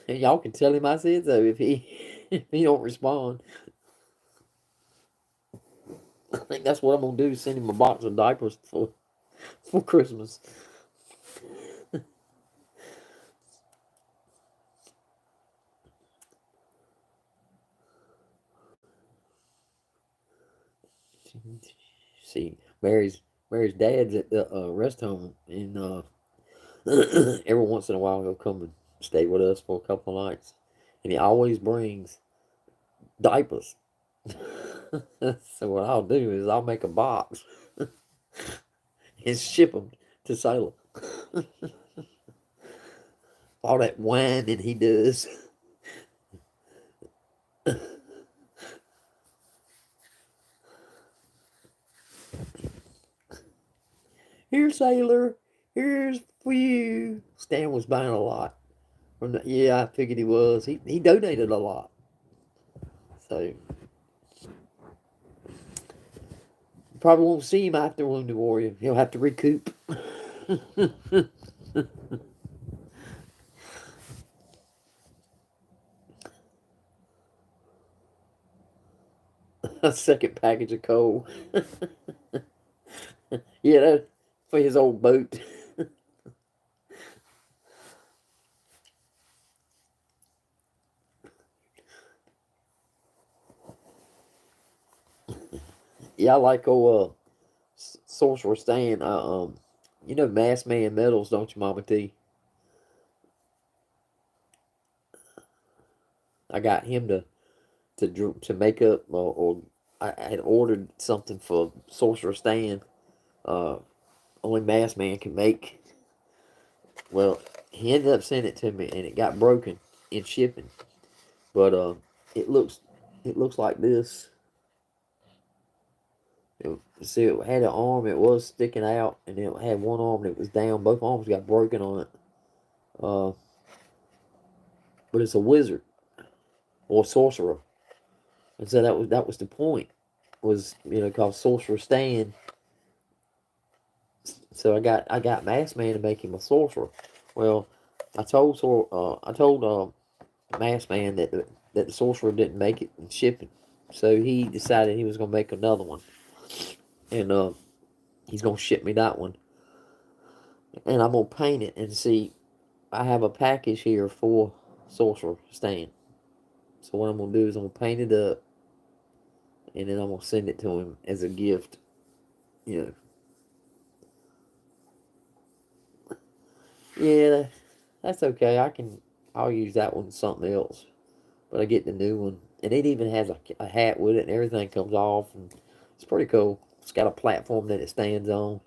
And y'all can tell him I said so if he if he don't respond. I think that's what I'm gonna do. Send him a box of diapers for Christmas. See, Mary's dad's at the rest home, and every once in a while he'll come and stay with us for a couple of nights, and he always brings diapers. So what I'll do is I'll make a box and ship them to Salem. All that whining he does. Here, sailor. Here's for you. Stan was buying a lot. Yeah, I figured he was. He donated a lot. So you probably won't see him after Wounded Warrior. He'll have to recoup. A second package of coal. Yeah, that for his old boat. Yeah, I like old Sorcerer Stan. You know Mass Man Metals, don't you, Mama T? I got him to make up, or I had ordered something for Sorcerer Stan. Uh, only Mass Man can make. Well, he ended up sending it to me, and it got broken in shipping. But it looks it looks like this. See, it had an arm. It was sticking out, and it had one arm that was down. Both arms got broken on it. Uh, but it's a wizard or sorcerer, and so that was the point. Was called Sorcerer Stan. So I got Mass Man to make him a sorcerer. Well, I told Mass Man that the sorcerer didn't make it in shipping, so he decided he was gonna make another one, and he's gonna ship me that one, and I'm gonna paint it and see. I have a package here for Sorcerer Stan. So what I'm gonna do is I'm gonna paint it up, and then I'm gonna send it to him as a gift. You know, yeah, that's okay. I'll use that one for something else. But I get the new one, and it even has a hat with it, and everything comes off, and it's pretty cool. It's got a platform that it stands on.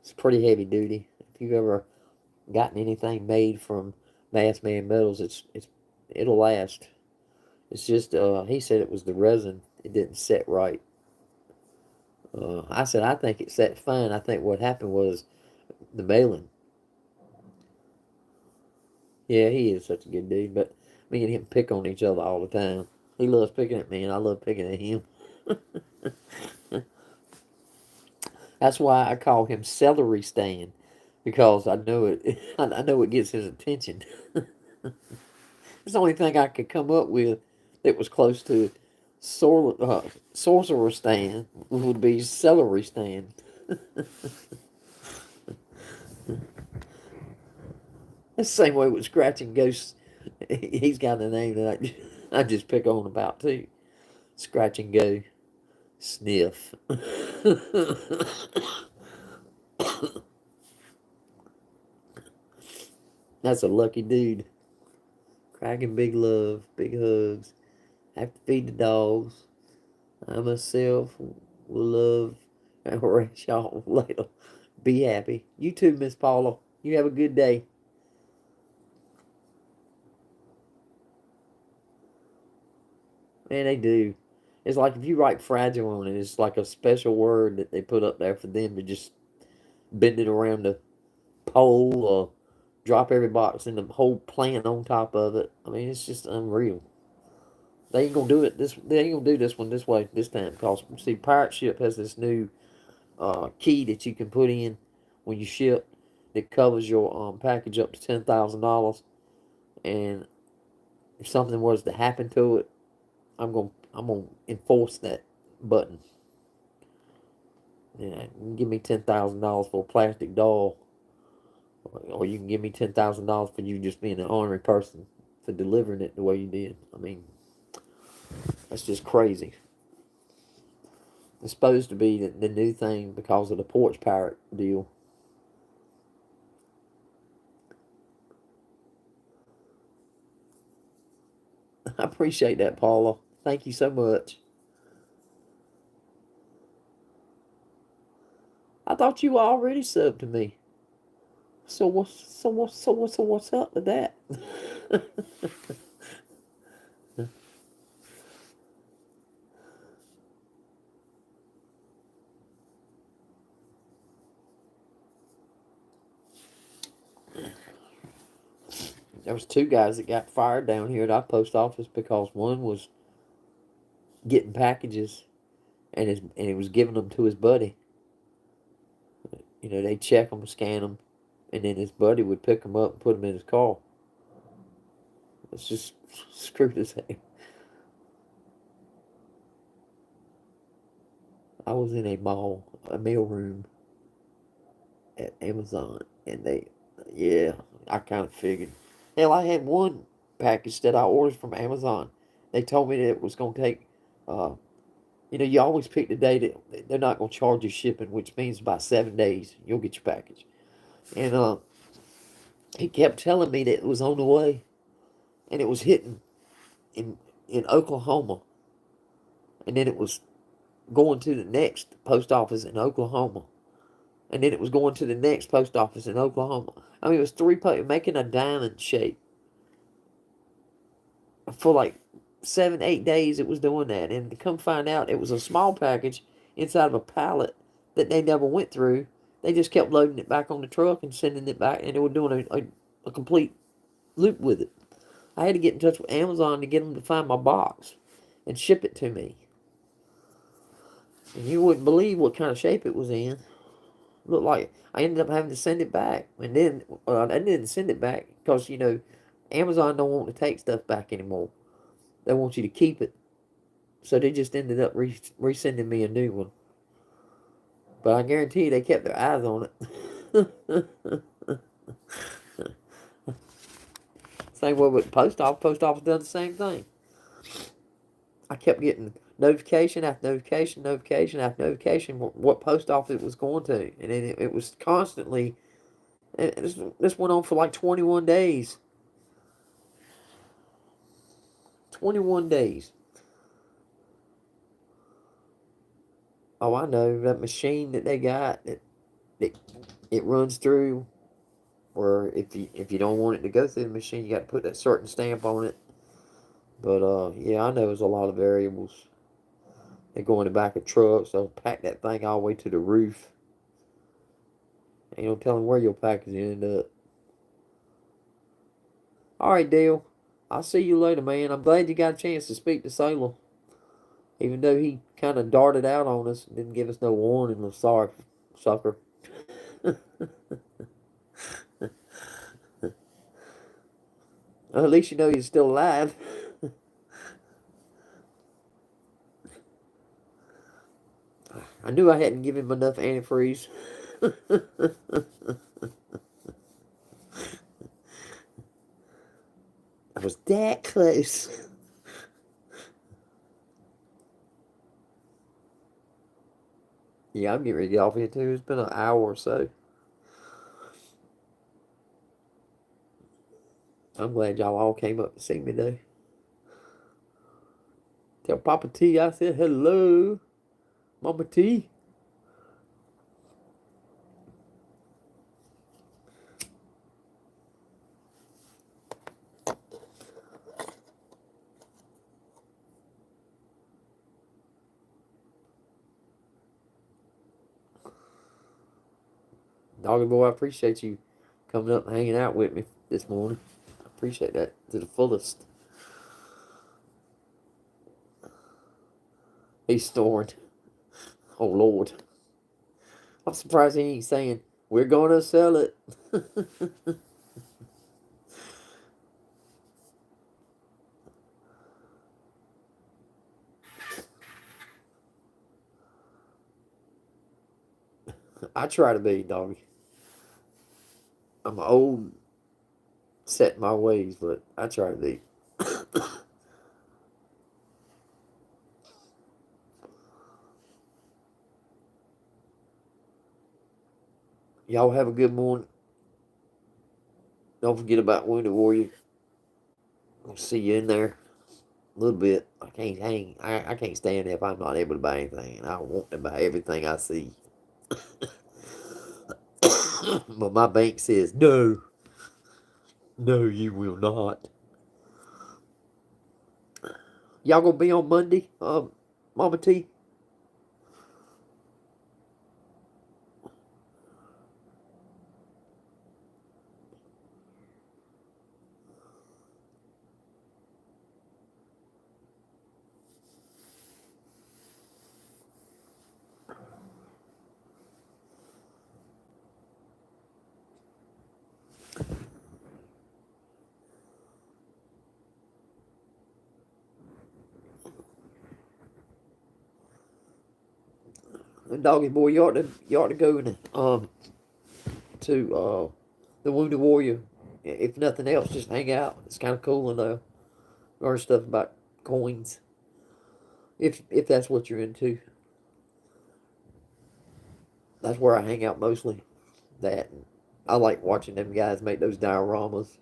It's pretty heavy duty. If you've ever gotten anything made from Mass Man Metals, it'll last. It's just he said it was the resin. It didn't set right. I said I think it set fine. I think what happened was the mailing. Yeah, he is such a good dude, but me and him pick on each other all the time. He loves picking at me, and I love picking at him. That's why I call him Celery Stan, because I know it. I know it gets his attention. It's the only thing I could come up with that was close to Sorcerer Stan would be Celery Stan. It's the same way with Scratching Ghost. He's got a name that I just pick on about too. Scratch and Go. Sniff. That's a lucky dude. Kraken, big love, big hugs. Have to feed the dogs. I myself will love and harass y'all later. Be happy. You too, Miss Paula. You have a good day. Man, they do. It's like if you write fragile on it, it's like a special word that they put up there for them to just bend it around the pole or drop every box and the whole plant on top of it. I mean, it's just unreal. They ain't gonna do it this. They ain't gonna do this one this way this time. Because see, Pirate Ship has this new key that you can put in when you ship that covers your package up to $10,000. And if something was to happen to it, I'm gonna enforce that button. Yeah, you can give me $10,000 for a plastic doll, or you can give me $10,000 for you just being an honorary person for delivering it the way you did. I mean, that's just crazy. It's supposed to be the new thing because of the porch pirate deal. I appreciate that, Paula. Thank you so much. I thought you already subbed to me. So what's up with that? There was two guys that got fired down here at our post office because one was getting packages and he was giving them to his buddy. You know, they check them, scan them, and then his buddy would pick them up and put them in his car. It's just screwed as hell. I was in a mall, a mail room at Amazon, and yeah, I kind of figured. Hell, I had one package that I ordered from Amazon. They told me that it was going to take, uh, you always pick the day that they're not going to charge you shipping, which means by 7 days you'll get your package. And he kept telling me that it was on the way, and it was hitting in in Oklahoma, and then it was going to the next post office in Oklahoma, and then it was going to the next post office in Oklahoma. I mean, it was making a diamond shape for like 7, 8 days. It was doing that, and to come find out, it was a small package inside of a pallet that they never went through. They just kept loading it back on the truck and sending it back, and they were doing a complete loop with it. I had to get in touch with Amazon to get them to find my box and ship it to me. And you wouldn't believe what kind of shape it was in. Looked like I ended up having to send it back, and then I didn't send it back because Amazon don't want to take stuff back anymore. They want you to keep it, so they just ended up resending me a new one. But I guarantee you they kept their eyes on it. Same way with post office. Post office does the same thing. I kept getting notification after notification, notification after notification what post office it was going to, and then it was constantly. This went on for like 21 days. 21 days. Oh, I know that machine that they got it runs through. Or if you don't want it to go through the machine, you got to put that certain stamp on it. But yeah, I know there's a lot of variables. They go in the back of trucks. They'll pack that thing all the way to the roof. Ain't no telling where your package end up. All right, Dale. I'll see you later, man. I'm glad you got a chance to speak to Salem. Even though he kind of darted out on us and didn't give us no warning. I'm sorry, sucker. Well, at least you know you're still alive. I knew I hadn't given him enough antifreeze. I was that close. Yeah, I'm getting ready to get off here too. It's been an hour or so. I'm glad y'all all came up to see me though. Tell Papa T I said hello. Mama T. Doggy boy, I appreciate you coming up and hanging out with me this morning. I appreciate that to the fullest. He's snoring. Oh, Lord. I'm surprised he ain't saying, we're going to sell it. I try to be, doggy. I'm old, set in my ways, but I try to be. Y'all have a good morning. Don't forget about Wounded Warrior. I'll see you in there a little bit. I can't hang. I can't stand it if I'm not able to buy anything. And I want to buy everything I see. But my bank says, no. No, you will not. Y'all gonna be on Monday, Mama T? Doggy boy, you ought to go to the Wounded Warrior. If nothing else, just hang out. It's kind of cool and learn stuff about coins. If that's what you're into, that's where I hang out mostly. That I like watching them guys make those dioramas.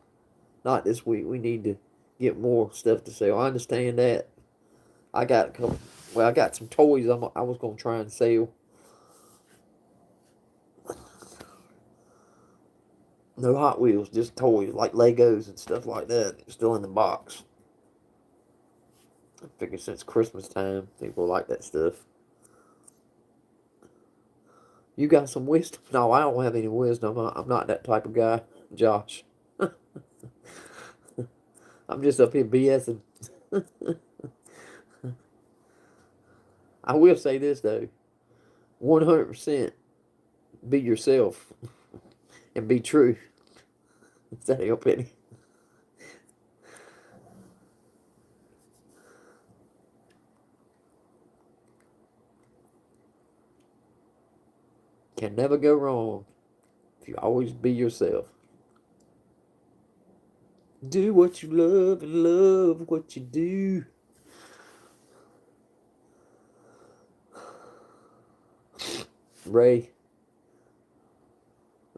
Not this week. We need to get more stuff to sell. I understand that. I got a couple. Well, I got some toys I was gonna try and sell. No Hot Wheels, just toys like Legos and stuff like that. Still in the box. I figure since Christmas time, people like that stuff. You got some wisdom? No, I don't have any wisdom. I'm not that type of guy, Josh. I'm just up here BSing. I will say this though, 100% be yourself and be true. Does that help any? Can never go wrong if you always be yourself. Do what you love and love what you do. Ray,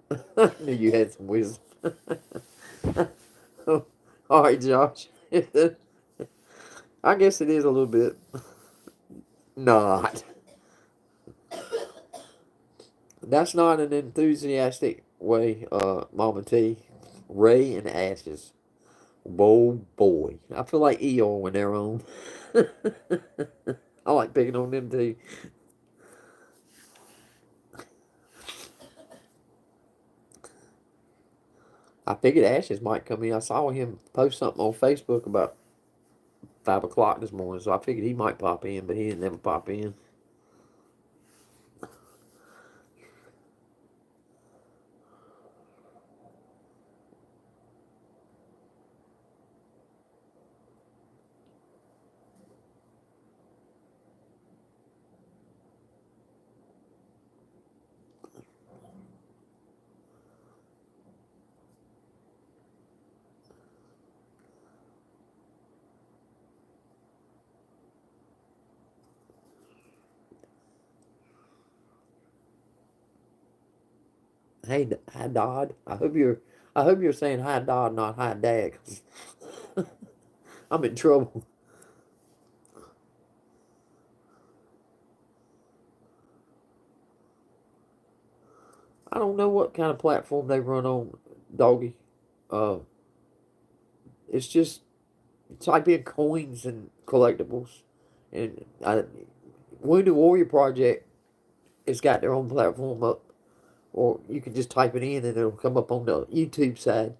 I knew you had some wisdom. Oh, all right, Josh. I guess it is a little bit. Not. That's not an enthusiastic way, Mama T. Ray and Ashes. Whoa, boy. I feel like Eeyore when they're on. I like picking on them too. I figured Ashes might come in. I saw him post something on Facebook about 5 o'clock this morning, so I figured he might pop in, but he didn't never pop in. Hey, hi Dodd. I hope you're saying hi Dodd, not hi Dad, 'cause I'm in trouble. I don't know what kind of platform they run on, Doggy. Uh, it's just type in coins and collectibles, and Wounded Warrior Project has got their own platform up, or you can just type it in and it'll come up on the YouTube side.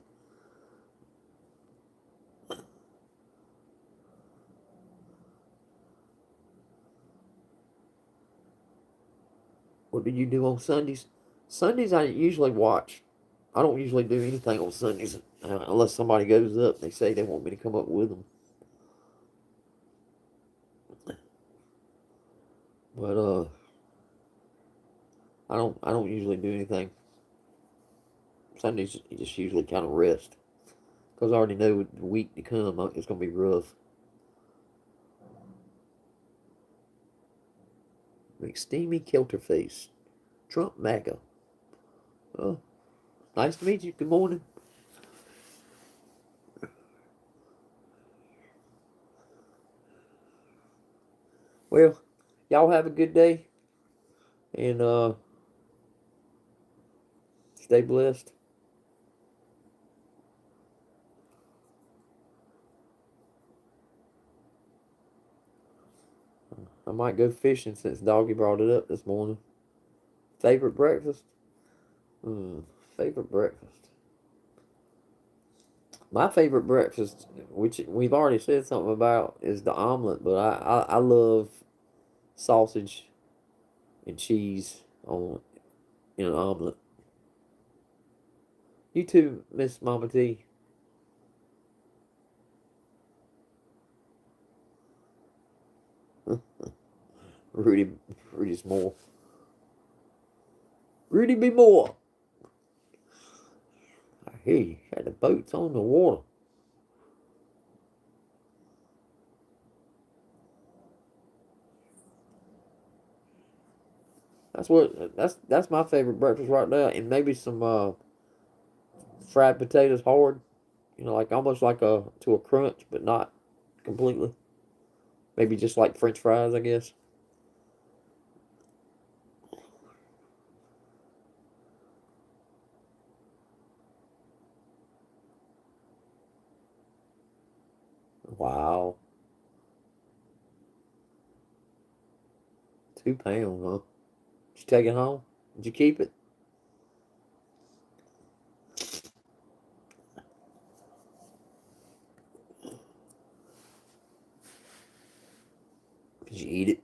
What do you do on Sundays? Sundays I usually watch. I don't usually do anything on Sundays unless somebody goes up. They say they want me to come up with them. But I don't usually do anything. Sundays you just usually kind of rest because I already know the week to come it's gonna be rough. McSteamy Kilterface, Trump MAGA. Oh, nice to meet you. Good morning. Well, y'all have a good day and stay blessed. I might go fishing since Doggy brought it up this morning. Favorite breakfast? Favorite breakfast. My favorite breakfast, which we've already said something about, is the omelet. But I love sausage and cheese on in an omelet. You too, Miss Mama T. Rudy, Rudy's more. Rudy be more. I hear you. Had the boats on the water. That's my favorite breakfast right now, and maybe some fried potatoes hard. You know, like almost like a to a crunch, but not completely. Maybe just like French fries, I guess. Wow, 2 pounds, huh? Did you take it home? Did you keep it? Did you eat it?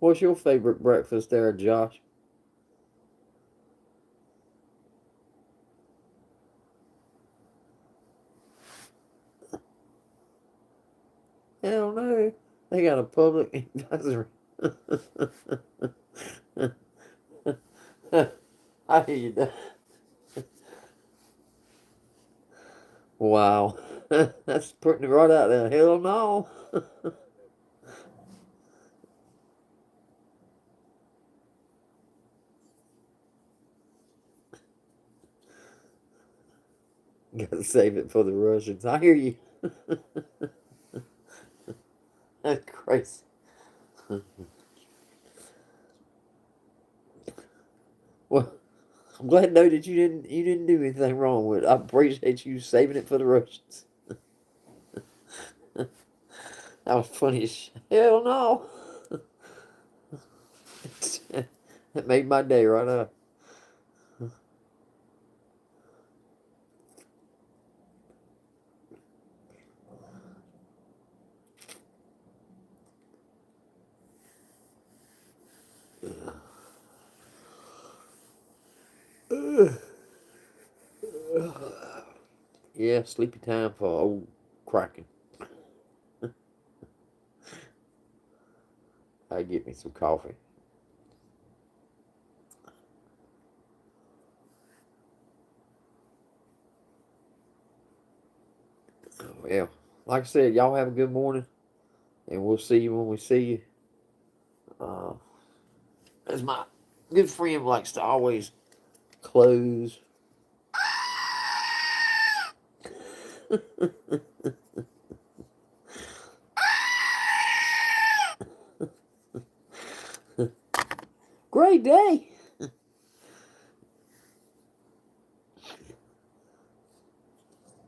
What's your favorite breakfast there, Josh? Hell no. They got a public advisory. I hear you. Wow. That's putting it right out there. Hell no. Gotta save it for the Russians. I hear you. That's crazy. Well, I'm glad to know that you didn't do anything wrong with it. I appreciate you saving it for the Russians. That was funny as shit. Hell no. That made my day right now. Yeah, sleepy time for old Kraken. I get me some coffee. Well, like I said, y'all have a good morning, and we'll see you when we see you. Uh, as my good friend likes to always close. Great day.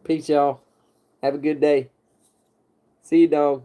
Peace, y'all. Have a good day. See you, dog.